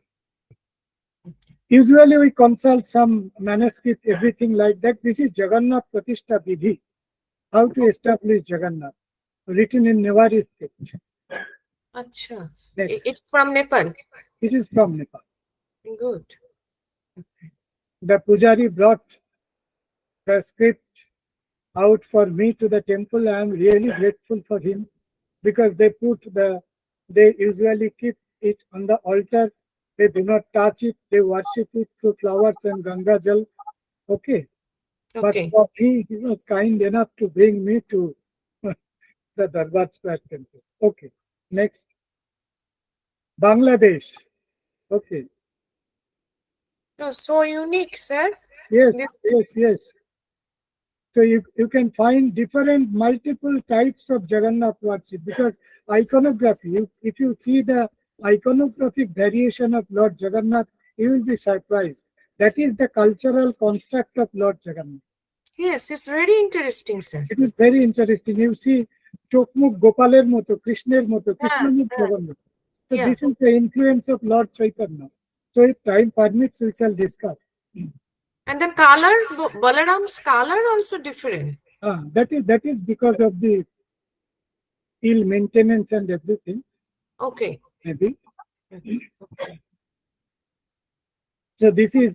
Usually we consult some manuscript, everything like that. This is Jagannath Pratishtha Vidhi, how to establish Jagannath, written in Newari script. Acha. Next. It's from Nepal. It is from Nepal. Good. The Pujari brought the script out for me to the temple. I am really grateful for him because they usually keep it on the altar. They do not touch it. They worship it through flowers and Ganga Jal. Okay. But Okay. for he was kind enough to bring me to the Darbar Square temple. Okay. Next. Bangladesh. Okay. No, so unique, sir. Yes, This- yes. So you can find different multiple types of Jagannath worship because iconography, if you see the iconographic variation of Lord Jagannath, you will be surprised. That is the cultural construct of Lord Jagannath. Yes, it's very interesting, sir. It is very interesting. You see, Chokmuk Gopaler Moto, Krishner Moto, Krishna Mukh yeah. Jagannath. So Yeah. this is the influence of Lord Chaitanya. So if time permits, we shall discuss. And the color, Balaram's color also different. That is because of the ill maintenance and everything, Okay. maybe. So this is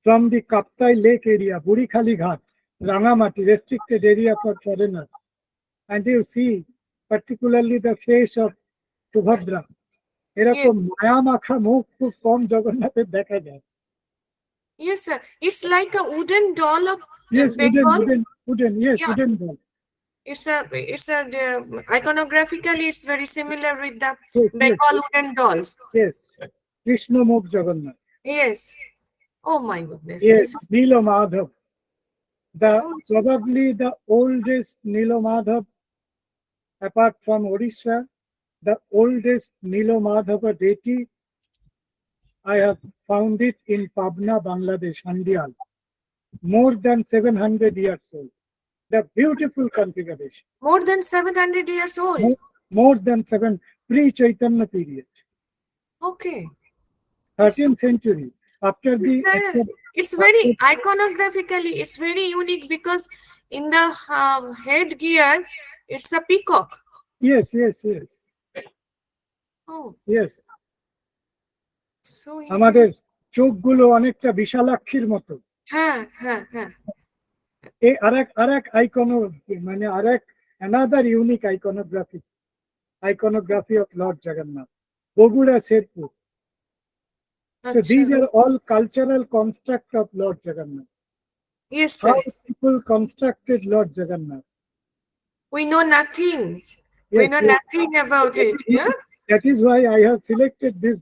from the Kaptai Lake area, Burikhali Ghat, Rangamati, restricted area for foreigners. And you see particularly the face of Subhadra. এরকম Yes. মায়া মাখা মুখ খুব কম জগন্নাথের দেখা যায়। Yes, sir. It's like a wooden doll of Yes, Bengal. yes, Yeah. wooden doll. It's a iconographically it's very similar with the Yes, Bengal wooden dolls. yes. Krishna মুখ Jagannath. Yes. Oh my goodness. Yes, This is Nilo Madhav. The Oh, it's- probably the oldest Nilo Madhav, apart from Odisha, the oldest Nilo Madhava deity. I have found it in Pabna, Bangladesh, Andial. More than 700 years old. The beautiful configuration. more than 700 years old. More than 7 pre-Chaitanya period. Okay. 13th century. After the Sir, it's very iconographically, it's very unique because in the headgear, it's a peacock. yes. Oh, Yes. so আমাদের interesting. চোখগুলো অনেকটা বিশালাক্ষীর মতো। হ্যাঁ। এই আরেক আইকনো মানে another unique iconography of Lord Jagannath. Bogura Sherpur. So আচ্ছা। these are all cultural construct of Lord Jagannath. Yes, sir. How people constructed Lord Jagannath. We know nothing. We Yes, know yes. nothing about it. Yeah. That is why I have selected this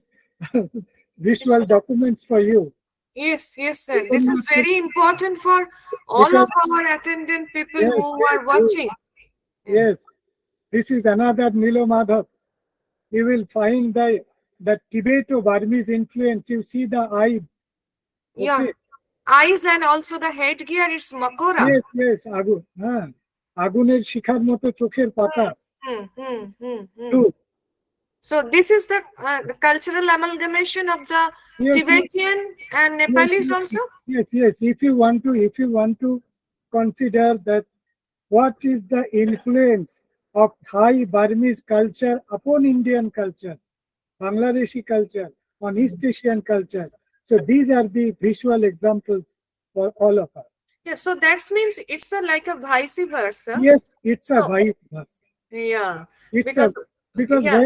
visual documents for you. Yes, sir. This is very important for all of our attendant people Yes, who are yes. watching. Yes, this is another Nilo Madhav. You will find the Tibeto-Burmese influence. You see the eye. Yeah. Okay. Eyes and also the headgear is makora. Yes, আগুন, হ্যাঁ, আগুনের শিখার মতো চোখের পাতা। Hmm. True. So this is the cultural amalgamation of the Yes, Tibetan and Nepalese also. Yes. If you want to consider that what is the influence of Thai Burmese culture upon Indian culture, Bangladeshi culture, on East Asian culture. So these are the visual examples for all of us. Yeah, so that means it's like a vice versa. Yes, it's a So- vice versa. Yeah, Because yeah.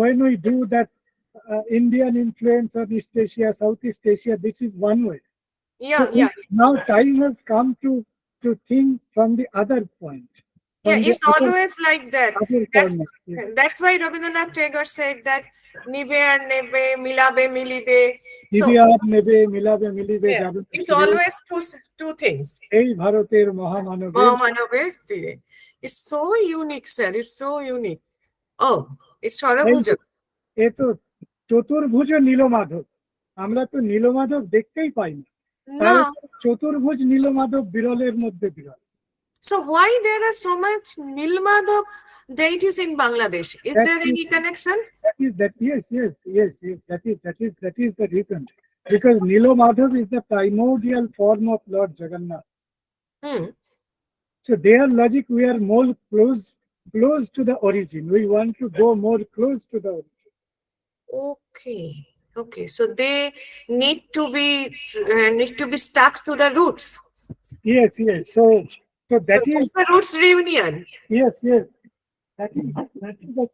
when we do that Indian influence on East Asia, Southeast Asia, this is one way. Yeah, So now time has come to think from the other point. Yeah, from the it's always like that. other corner. Yes. That's why Rabindranath Tagore said that nibe and nebe, milabe milibe. So দিবিয়ার নেবে মিলাবে মিলিবে yeah, যাবে it's ফিরে, always two things. এই ভারতের মহামানবের Manover তীরে. It's so unique, sir. It's so unique. Oh, it's Shorabhuja. এ তো চতুর্ভুজ নীলমাধব। আমরা তো নীলমাধব দেখতেই পাই না, No. চতুর্ভুজ নীলমাধব বিরলের মধ্যে বিরল। So why there are so much Nilmadhav deities in Bangladesh? Is That there is- any connection? Yes, that is the reason, because Nilomadhav is the primordial form of Lord Jagannath. So their logic, we are more close to the origin. We want to go more close to the origin. Okay. So they need to be stuck to the roots. Yes. So that is it's the roots reunion. yes. That is the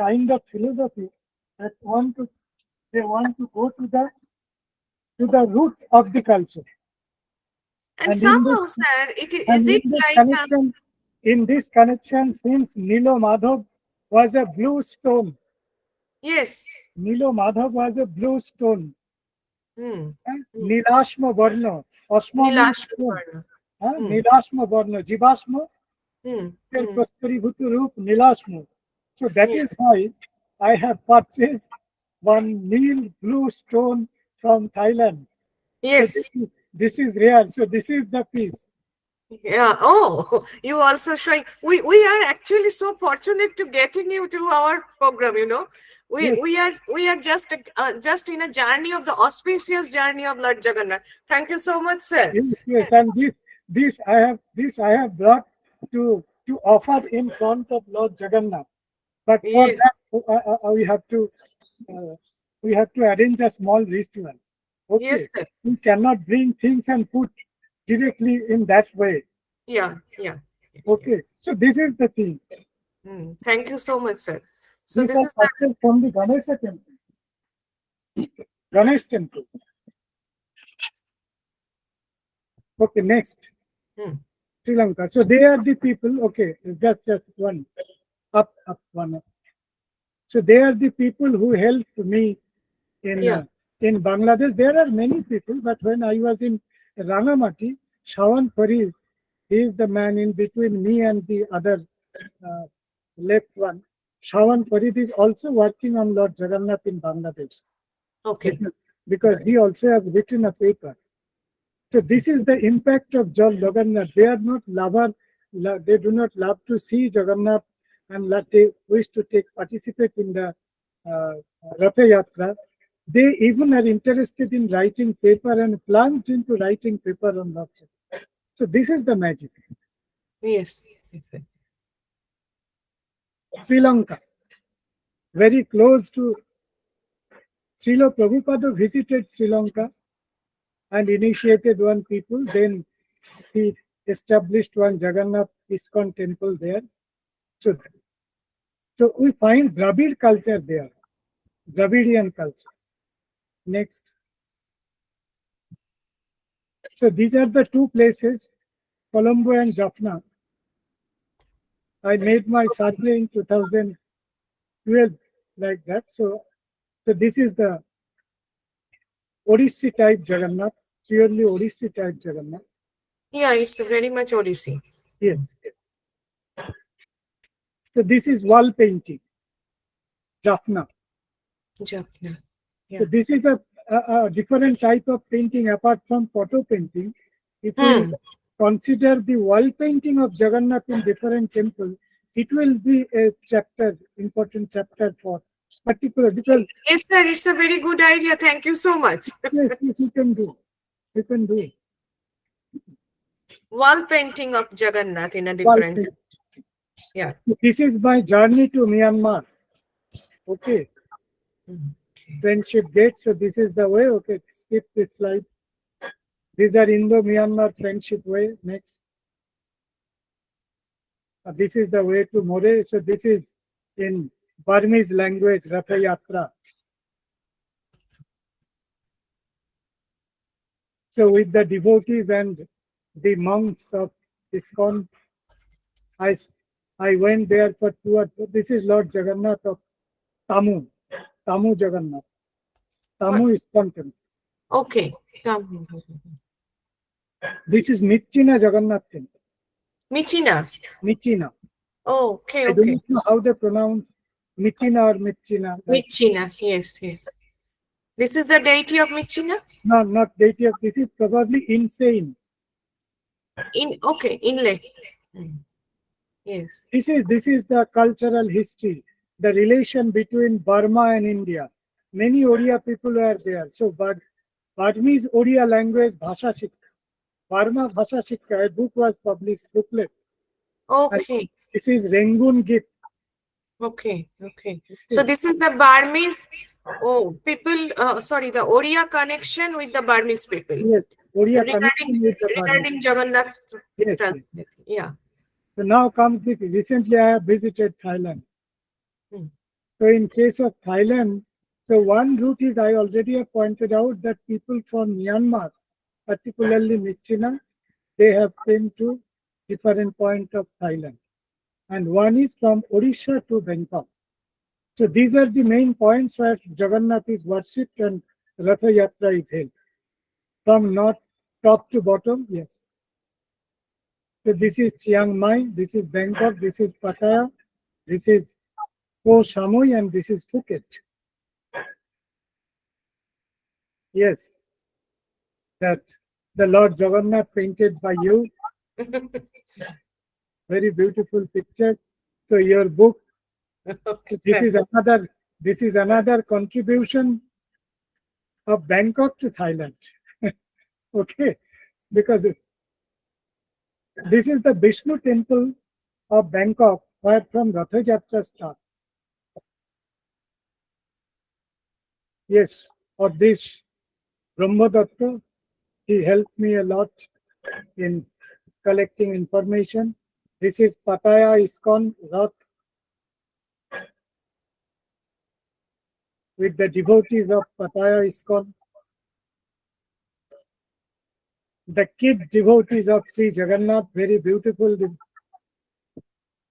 kind of philosophy that they want to go to the root of the culture. And And in somehow, this- sir, And is it in this like in this connection, since Nilo Madhav was a blue stone, yes. Nilo Madhav was a blue stone. নীলাশ্ম বর্ণ, অশ্ম means stone. নীলাশ্ম বর্ণ, জীবাশ্ম এর প্রস্তরীভূত রূপ নীলাশ্ম. So that is why I have purchased one Nil blue stone from Thailand. So Yes. this is rare. So this is the piece. Yeah. Oh, you also showing. We are actually so fortunate to getting you to our program. You know, Yes. we are just in a journey of the auspicious journey of Lord Jagannath. Thank you so much, sir. Yes, yes, and this I have brought to offer in front of Lord Jagannath. But for Yes. that, uh, we have to arrange a small ritual. Okay, Yes, sir. we cannot bring things and put directly in that way. Yeah. Yeah. Okay, so this is the thing. Thank you so much, sir. So These this are is the purchased from the Ganesha temple, Ganesh temple. Okay, next. Hmm. Sri Lanka. So they are the people. Okay, just one up one up. So they are the people who helped me Yeah. in Bangladesh. There are many people, but when I was in Rangamati, Shawan Faris, he is the man in between me and the other uh, left one. Shawan Farid is also working on Lord Jagannath in Bangladesh Okay. because he also has written a paper. So this is the impact of John Jagannath. They are not they do not love to see Jagannath and they wish to participate in the uh, Ratha Yatra. They even are interested in writing paper and plunged into writing paper on Lord Jagannath. So this is the magic. Yes. Sri Lanka, very close to Srila Prabhupada visited Sri Lanka and initiated one people. Then he established one Jagannath ISKCON temple there. So, so we find Dravid culture there, Dravidian culture. Next. So these are the two places, Colombo and Jaffna. I made my survey in 2012 like that. So this is the Odissi type Jagannath, purely Odissi type Jagannath. Yeah, it's very much Odyssey. Yes. So this is wall painting, Jaffna. Japanese. So Yeah. this is a different type of painting apart from photo painting. If we consider the wall painting of Jagannath in different temples, it will be a chapter, important chapter for particular because Yes, sir. It's a very good idea. Thank you so much. yes, you can do. You can do Wall painting of Jagannath in a wall different. painting. Yeah. This is my journey to Myanmar. Okay, friendship gate. So this is the way. Okay, skip this slide. These are Indo-Myanmar friendship way. Next. This is the way to More. So this is in Burmese language, Ratha Yatra. So with the devotees and the monks of ISKCON, I went there for 2 or 2. This is Lord Jagannath of Tamu, Tamu Jagannath. Tamu ISKCON temple. Okay. This is Michina Jagannath temple. Michina. Michina. Oh, okay, I don't okay. know how they pronounce Michina or Michina. Like, Michina. Yes, yes. This is the deity of Michina? no, not deity of. This is probably insane. Inlay. Yes. This is the cultural history, the relation between Burma and India. Many Oriya people were there. So Burmese Oriya language Bhasha Shikha. Burma Bhasha Shikha, a book was published, booklet. And Okay. this is Rangoon Git. Okay. Okay. So this is the Burmese people. Sorry, the Oriya connection with the Burmese people. Yes, Oriya Regarding connection with the Burmese. regarding Jagannath Yes, yes. translate. Yeah. So now comes the recently I have visited Thailand. Hmm. So in case of Thailand, so one route is I already have pointed out that people from Myanmar, particularly Michina, they have been to different point of Thailand. And one is from Odisha to Bengal. So these are the main points where Jagannath is worshipped and Ratha Yatra is held. From north, top to bottom, yes. So this is Chiang Mai, this is Bangkok, this is Pattaya, this is Koh Samui, and this is Phuket. Yes, that the Lord Jagannath painted by you. Very beautiful picture. So your book. Okay, This sir. is another. This is another contribution of Bangkok to Thailand. Okay, because this is the Vishnu temple of Bangkok, where from Ratha Yatra starts. Yes, or this Brahmadatta, he helped me a lot in collecting information. This is Pattaya ISKCON Rath with the devotees of Pattaya ISKCON. The kid devotees of Sri Jagannath, very beautiful.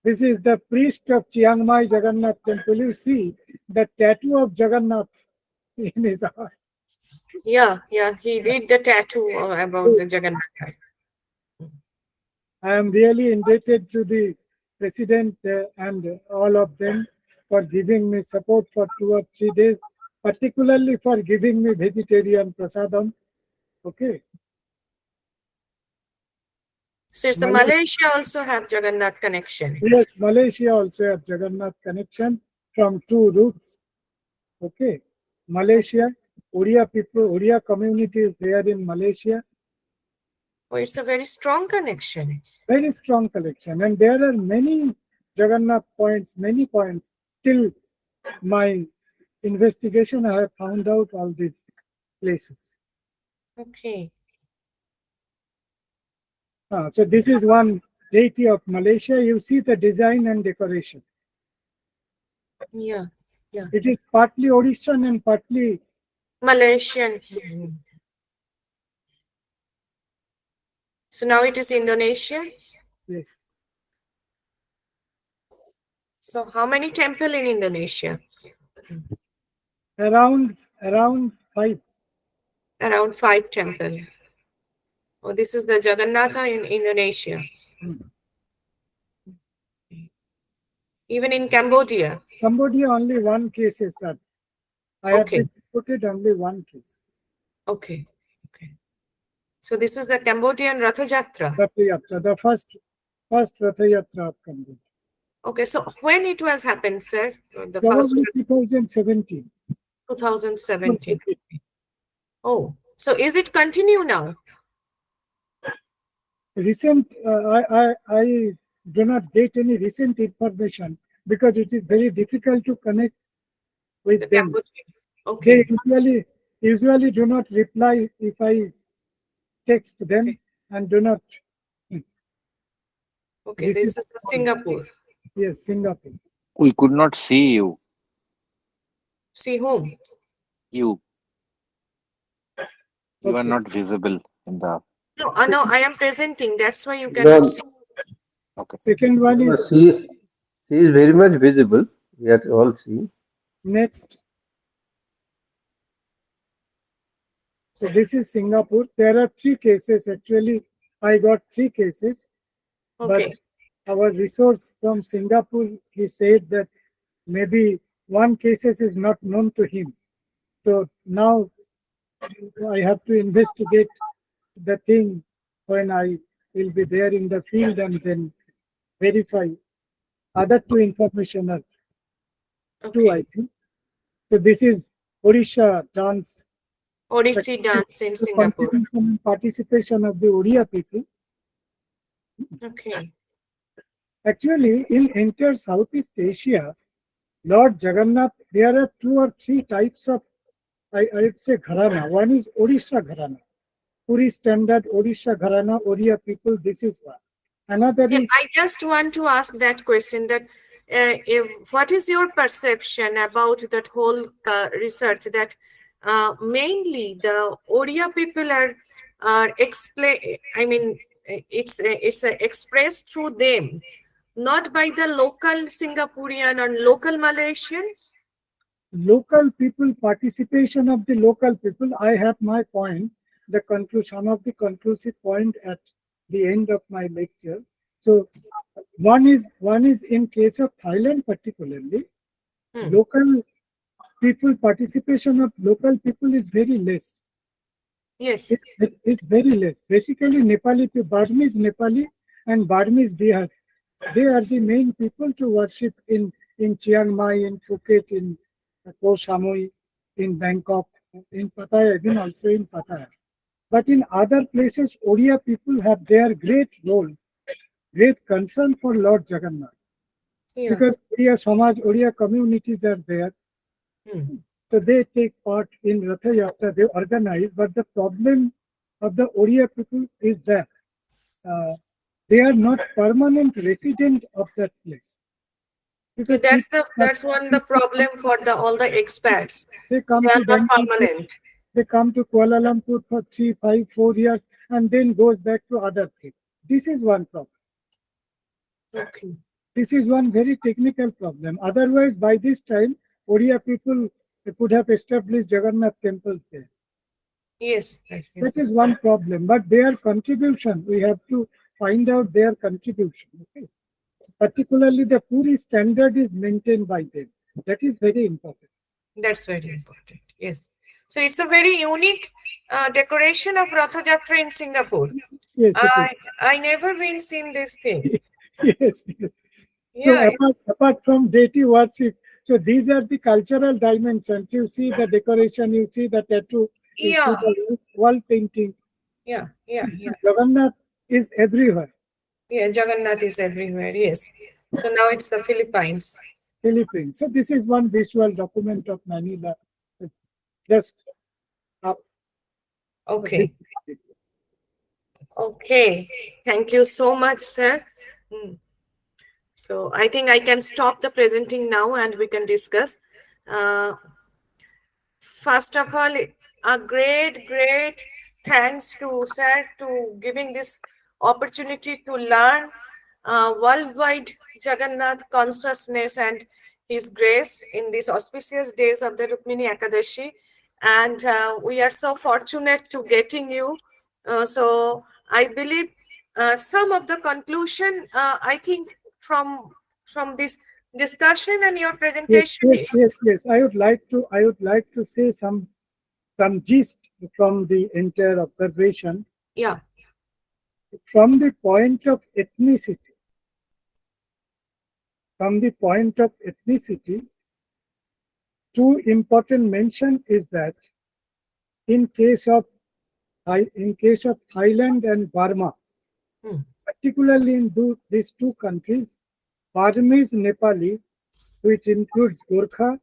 This is the priest of Chiang Mai Jagannath temple. You see the tattoo of Jagannath in his heart. Yeah, he did the tattoo about the Jagannath. I am really indebted to the president and all of them for giving me support for 2 or 3 days, particularly for giving me vegetarian prasadam. Okay. So it's the Malaysia also have Jagannath connection. Yes, Malaysia also have Jagannath connection from 2 routes. Okay. Malaysia, Oriya people, Oriya community is there in Malaysia. Oh, it's a very strong connection. Very strong connection. And there are many Jagannath points, many points. Till my investigation, I have found out all these places. Okay. So this is one deity of Malaysia. You see the design and decoration. Yeah. It is partly Odishan and partly Malaysian. So now it is Indonesia. yes, So how many temple in Indonesia? around 5. Around 5 temple. Oh, this is the Jagannatha in Indonesia. Even in Cambodia. Cambodia only one case is sir. I have Okay. been reported only one case. Okay. So this is the Cambodian Ratha Yatra. Ratha Yatra, the first Ratha Yatra of Cambodia. Okay, so when it was happened, sir? The first Probably 2017. 2017. Oh, so is it continue now? Recent, I do not get any recent information because it is very difficult to connect with The them. Cambodian. Okay. They usually do not reply if I text them and do not. Okay, this is the Singapore. Yes, Singapore. We could not see you. See whom? You are Okay. not visible in the. No, I am presenting. That's why you No, cannot see. Okay. Second one is she is very much visible. We are all seeing. next. So this is Singapore. There are 3 cases. Actually, I got 3 cases. Okay. But our resource from Singapore, he said that maybe one cases is not known to him. So now I have to investigate the thing when I will be there in the field and then verify. Other 2 information are 2, I think. So this is Odisha dance. Odissi dance in The Singapore. contribution and participation of the Oriya people. Okay. Actually, in entire Southeast Asia, Lord Jagannath, there are 2 or 3 types of, I'd say, gharana. One is Odisha gharana. Puri standard Odisha gharana, Oriya people, this is one. Another Yeah, is, I just want to ask that question that what is your perception about that whole research that mainly the Odia people are explain, I mean, it's expressed through them, not by the local Singaporean or local Malaysian? local people, participation of the local people. I have my point, the conclusion of the conclusive point at the end of my lecture. So one is in case of Thailand particularly, local people, participation of local people is very less. Yes. It's very less. Basically, Nepali, Burmese Nepali and Burmese Bihar, they are the main people to worship in Chiang Mai, in Phuket, in Koh Samui, in Bangkok, in Pattaya, even also in Pattaya. But in other places, Oriya people have their great role, great concern for Lord Jagannath. Yeah. Because Oriya Samaj, Oriya communities are there. Hmm. So they take part in Ratha Yatra, they organize, but the problem of the Oriya people is that they are not permanent resident of that place. Yeah, Because that's one the problem for the all the expats. they come They are to not Bengal, permanent. they come to Kuala Lumpur for 3, 5, 4 years and then goes back to other things. This is one problem. Okay. This is one very technical problem. Otherwise, by this time, Oriya people could have established Jagannath temples there. Yes. Yes. That is one problem. But their contribution, we have to find out their contribution. Okay? Particularly, the Puri standard is maintained by them. That is very important. That's very important. Yes. So it's a very unique decoration of Ratha Yatra in Singapore. Yes, it is. I never been seen these things. Yes, yes. So Yeah. apart from deity worship, so these are the cultural dimensions. You see the decoration, you see the tattoo, you see Yeah. the wall painting. Yeah. Yeah. Yeah. Jagannath is everywhere. Yeah. Jagannath is everywhere. Yes. So now it's the Philippines. Philippines. So this is one visual document of Manila. Just up. Okay. Okay. Thank you so much, sir. Hmm. So I think I can stop the presenting now and we can discuss. Uh, First of all, a great thanks to sir to giving this opportunity to learn worldwide Jagannath consciousness and his grace in these auspicious days of the Rukmini Ekadashi. And we are so fortunate to getting you. So I believe some of the conclusion, I think from this discussion and your presentation is, Yes. I would like to say some gist from the entire observation yeah. from the point of ethnicity. From the point of ethnicity, two important mention is that in case of Thailand and Burma, Hmm. particularly in these two countries, Burmese Nepali, which includes Gorkha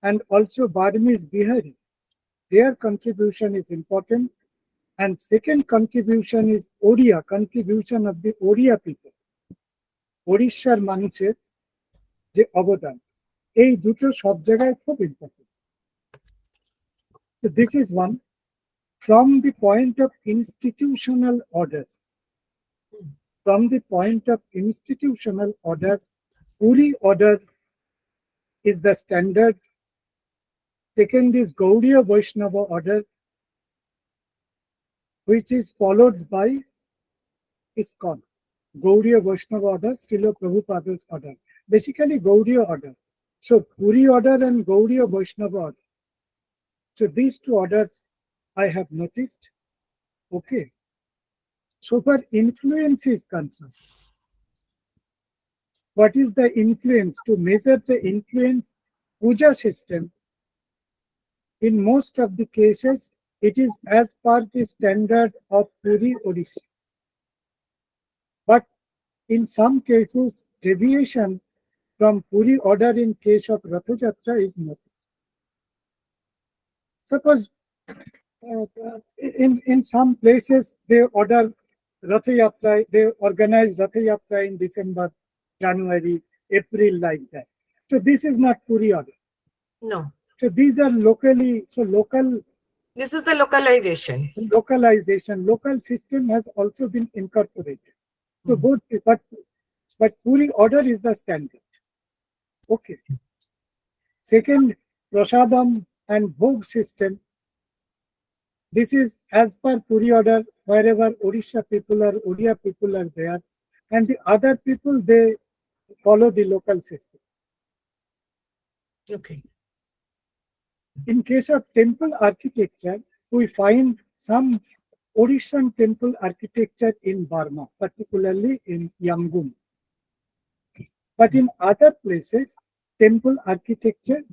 and also Burmese Bihari, their contribution is important. And second contribution is Oriya, contribution of the Oriya people. ওড়িশার মানুষের যে অবদান এই দুটো সব জায়গায় খুব important so this is one from the point of institutional order Puri order is the standard. Second is Gaudiya Vaishnava order, which is followed by ISKCON. Gaudiya Vaishnava order, Srila Prabhupada's order. Basically, Gaudiya order. So, Puri order and Gaudiya Vaishnava order. So, these two orders I have noticed. Okay. So far, influence is concerned. What is the influence? To measure the influence, puja system, in most of the cases, it is as per the standard of Puri Odisha. But in some cases, deviation from Puri order in case of Ratha Yatra is noticed. Suppose in some places they order Ratha Yatra, they organize Ratha Yatra in December, January, April, like that. So this is not Puri order. No. So these are local This is the localization. Local system has also been incorporated. So both, but Puri order is the standard. Okay. Second, Prasadam and Bhog system. This is as per Puri order, wherever Odisha people or Oriya people are there, and the other people, they follow the local system. Okay. In case of temple architecture, we find some Orishan temple architecture in Burma, particularly in Yangon. But in other places, temple architecture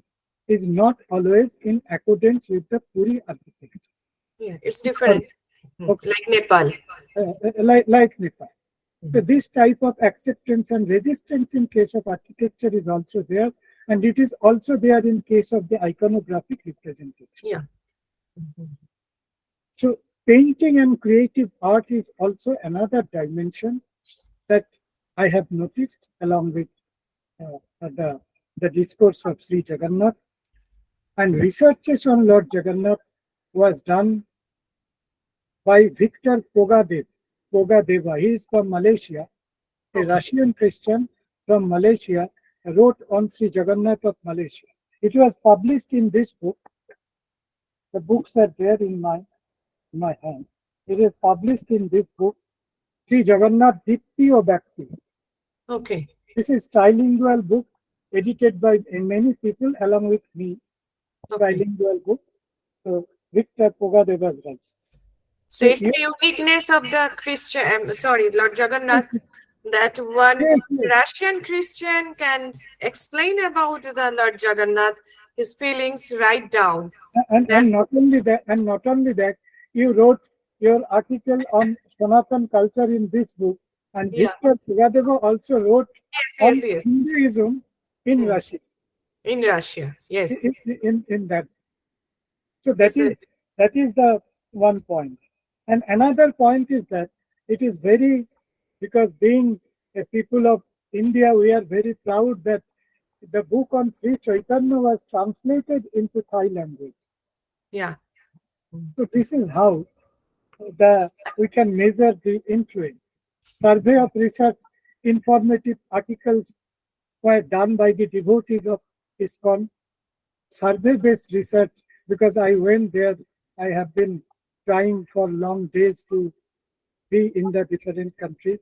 is not always in accordance with the Puri architecture. Yeah, it's different. Okay. Like Nepal. Like Nepal. So this type of acceptance and resistance in case of architecture is also there, and it is also there in case of the iconographic representation. Yeah. So painting and creative art is also another dimension that I have noticed along with the discourse of Sri Jagannath. And researches on Lord Jagannath was done by Victor Pogadeva. He is from Malaysia, a Russian Christian from Malaysia, wrote on Sri Jagannath of Malaysia. It was published in this book. The books are there in my hand. It is published in this book, Sri Jagannath Dipti O Bhakti. Okay. This is trilingual book edited by many people along with me. Trilingual book. So Victor Pogadeva writes. So it's the uniqueness of the Lord Jagannath, that one Yes. Russian Christian can explain about the Lord Jagannath, his feelings right down. And not only that, you wrote your article on Sanatan culture in this book, and Victor Pugadeva also wrote on Hinduism in Russia. In Russia, yes. In that. So that is the one point. And another point is that it is very, because being a people of India, we are very proud that the book on Sri Chaitanya was translated into Thai language. Yeah. So this is how we can measure the influence. Survey of research, informative articles were done by the devotees of ISKCON. Survey-based research, because I went there, I have been trying for long days to be in the different countries.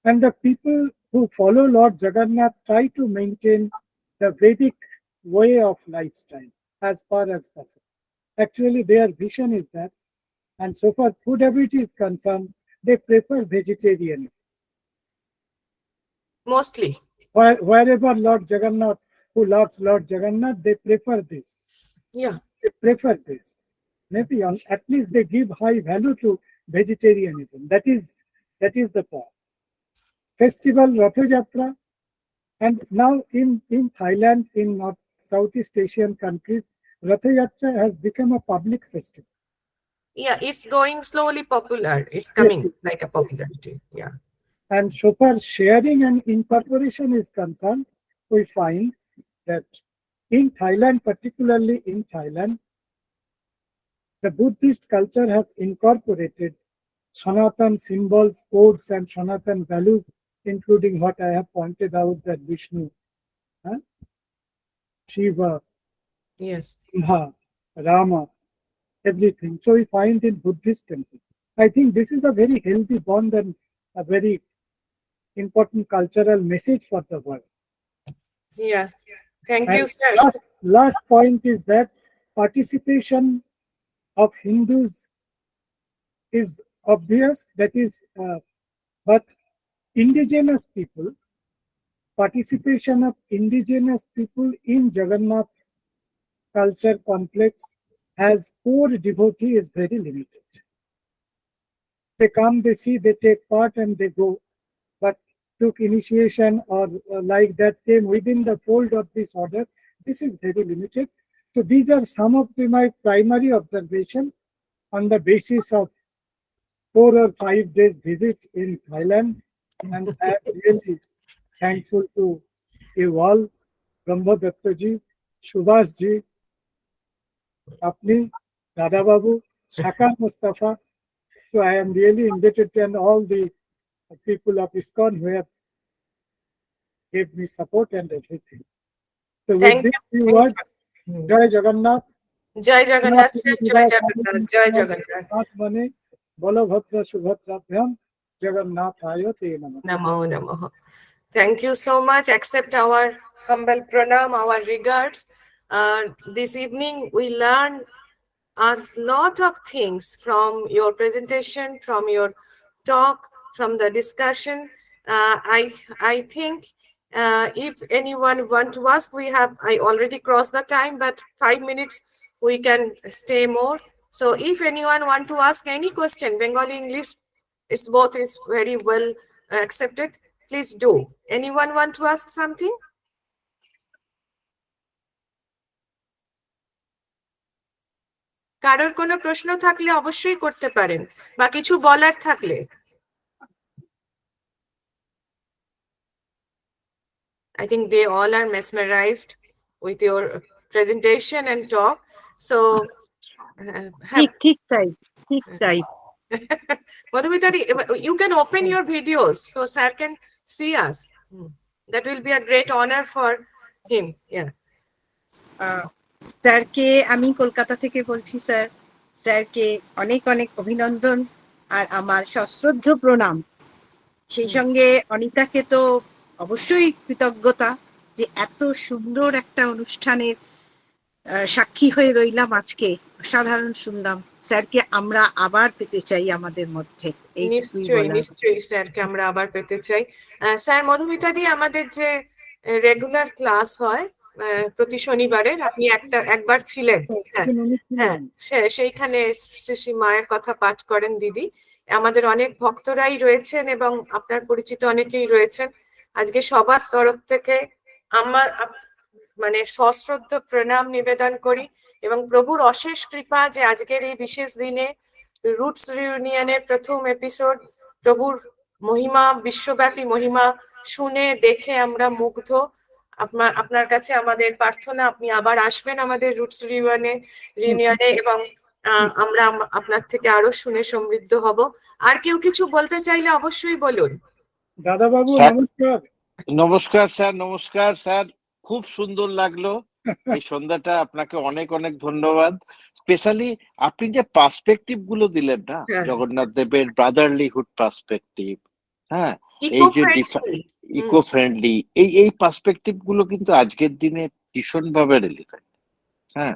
And the people who follow Lord Jagannath try to maintain the Vedic way of lifestyle as far as possible. Actually, their vision is that, and so far food habit is concerned, they prefer vegetarianism. Mostly. Wherever Lord Jagannath, who loves Lord Jagannath, they prefer this. Yeah. They prefer this. Maybe at least they give high value to vegetarianism. That is the point. Festival Ratha Yatra, and now in Thailand, in North Southeast Asian countries, Ratha Yatra has become a public festival. Yeah, it's going slowly popular. It's coming like a popularity. Yeah. And so far sharing and incorporation is concerned, we find that in Thailand, particularly in Thailand, the Buddhist culture have incorporated Sanatan symbols, codes, and Sanatan values, including what I have pointed out, that Vishnu, Shiva, yes, Rama, everything. So we find in Buddhist temples. I think this is a very healthy bond and a very important cultural message for the world. Yeah. Thank And you, sir. Last point is that participation of Hindus is obvious, that is, but indigenous people, participation of indigenous people in Jagannath culture complex as core devotee is very limited. They come, they see, they take part and they go, but took initiation or like that came within the fold of this order, this is very limited. So these are some of my primary observation on the basis of 4 or 5 days visit in Thailand, and I am really thankful to you all, Brahma Dattaji, Subhasji, Apni, Dada Babu, Shaka Mustafa. So I am really indebted to and all the people of ISKCON who have gave me support and everything. So with these few words, Jai Jagannath. Jai Jagannath, sir. Jai Jagannath. Jai Jagannath. Mane, Balabhadra Subhadrabhyam, Jagannathaya te namah. Namo Namaha. Thank you so much. Accept our humble pranam, our regards. This evening we learned a lot of things from your presentation, from your talk, from the discussion. I think if anyone want to ask, I already crossed the time, but 5 minutes we can stay more. So if anyone want to ask any question, Bengali, English, it's both is very well accepted. Please do. Anyone want to ask something? কারোর কোনো প্রশ্ন থাকলে অবশ্যই করতে পারেন বা কিছু বলার থাকলে। I think they all are mesmerized with your presentation and talk. So, ঠিক তাই, ঠিক তাই। Madhumita, you can open your videos so sir can see us. That will be a great honor for him. Yeah. স্যারকে আমি কলকাতা থেকে বলছি sir, স্যারকে অনেক অনেক অভিনন্দন আর আমার সশ্রদ্ধ প্রণাম। সেই সঙ্গে অনিতাকে তো অবশ্যই কৃতজ্ঞতা যে এত সুন্দর একটা অনুষ্ঠানের সাক্ষী হয়ে রইলাম আজকে। অসাধারণ শুনলাম। স্যারকে আমরা আবার পেতে চাই আমাদের মধ্যে। নিশ্চয়ই নিশ্চয়ই স্যারকে আমরা আবার পেতে চাই। স্যার, মধুমিতা দি, আমাদের যে রেগুলার ক্লাস হয় প্রতি শনিবারের, আপনি একবার ছিলেন। হ্যাঁ, সেইখানে শ্রী মায়ের কথা পাঠ করেন দিদি। আমাদের অনেক ভক্তরাই রয়েছেন এবং আপনার পরিচিত অনেকেই রয়েছেন। আজকে সবার তরফ থেকে আমার মানে সশ্রদ্ধ প্রণাম নিবেদন করি এবং প্রভুর অশেষ কৃপা যে আজকের এই বিশেষ দিনে রুটস রিউনিয়নের প্রথম এপিসোড, প্রভুর মহিমা, বিশ্বব্যাপী মহিমা শুনে দেখে আমরা মুগ্ধ। আপনার কাছে আমাদের প্রার্থনা, আপনি আবার আসবেন আমাদের রুটস রিউনিয়নে এবং আমরা আপনার থেকে আরো শুনে সমৃদ্ধ হব। আর কেউ কিছু বলতে চাইলে অবশ্যই বলুন। দাদা বাবু নমস্কার। নমস্কার স্যার, নমস্কার স্যার, খুব সুন্দর লাগলো এই সন্ধ্যাটা। আপনাকে অনেক অনেক ধন্যবাদ। স্পেশালি আপনি যে পার্সপেক্টিভ গুলো দিলেন না, জগন্নাথ দেবের ব্রাদারলিহুড পার্সপেক্টিভ, হ্যাঁ, এই যে ইকো ফ্রেন্ডলি, এই পার্সপেক্টিভ গুলো কিন্তু আজকের দিনে ভীষণ ভাবে রিলেভেন্ট। হ্যাঁ,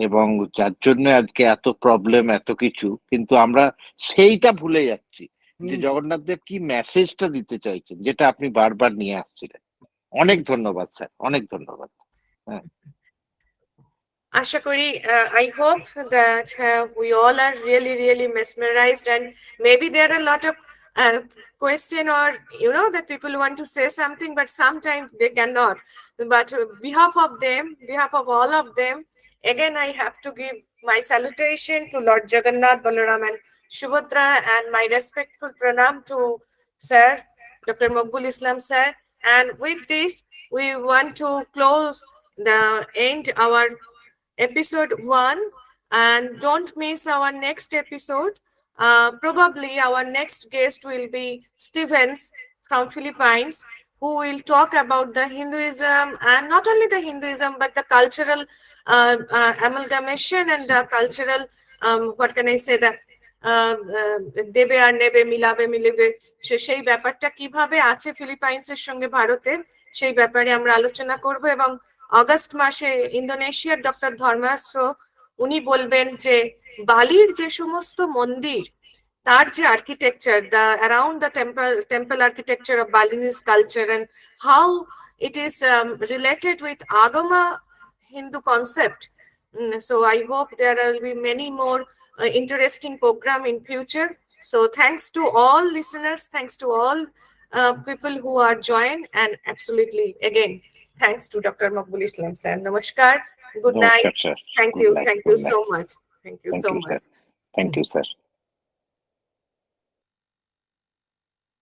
এবং যার জন্য আজকে এত প্রবলেম, এত কিছু, কিন্তু আমরা সেইটা ভুলে যাচ্ছি যে জগন্নাথ দেব কি মেসেজটা দিতে চাইছেন, যেটা আপনি বারবার নিয়ে আসছিলেন। অনেক ধন্যবাদ স্যার, অনেক ধন্যবাদ। হ্যাঁ, আশা করি, I hope that we all are really mesmerized, and maybe there are a lot of question, or that people want to say something but sometimes they cannot. But behalf of them, behalf of all of them, again I have to give my salutation to Lord Jagannath, Balaram and Subhadra, and my respectful pranam to Sir Dr. Makbul Islam sir. And with this we want to close the end our episode 1, and don't miss our next episode. Probably our next guest will be Stevens from Philippines, who will talk about the Hinduism, and not only the Hinduism but the cultural amalgamation and the cultural what can I say, that দেবে আর নেবে, মিলাবে মিলিবে, সেই ব্যাপারটা কিভাবে আছে ফিলিপাইন্সের সঙ্গে ভারতের, সেই ব্যাপারে আমরা আলোচনা করব। এবং অগস্ট মাসে ইন্দোনেশিয়ার ডক্টর ধর্মাস্য, উনি বলবেন যে বালির যে সমস্ত মন্দির, তার যে architecture, the around the temple architecture of Balinese culture and how it is related with Agama Hindu concept. So I hope there will be many more interesting program in future. So thanks to all listeners, thanks to all people who are joined, and absolutely again thanks to Dr. Makbul Islam sir. Namaskar. Good night. sir. Thank Good you. night. Thank Good you so night. much. Thank you Thank so you, much. sir. Thank you, sir.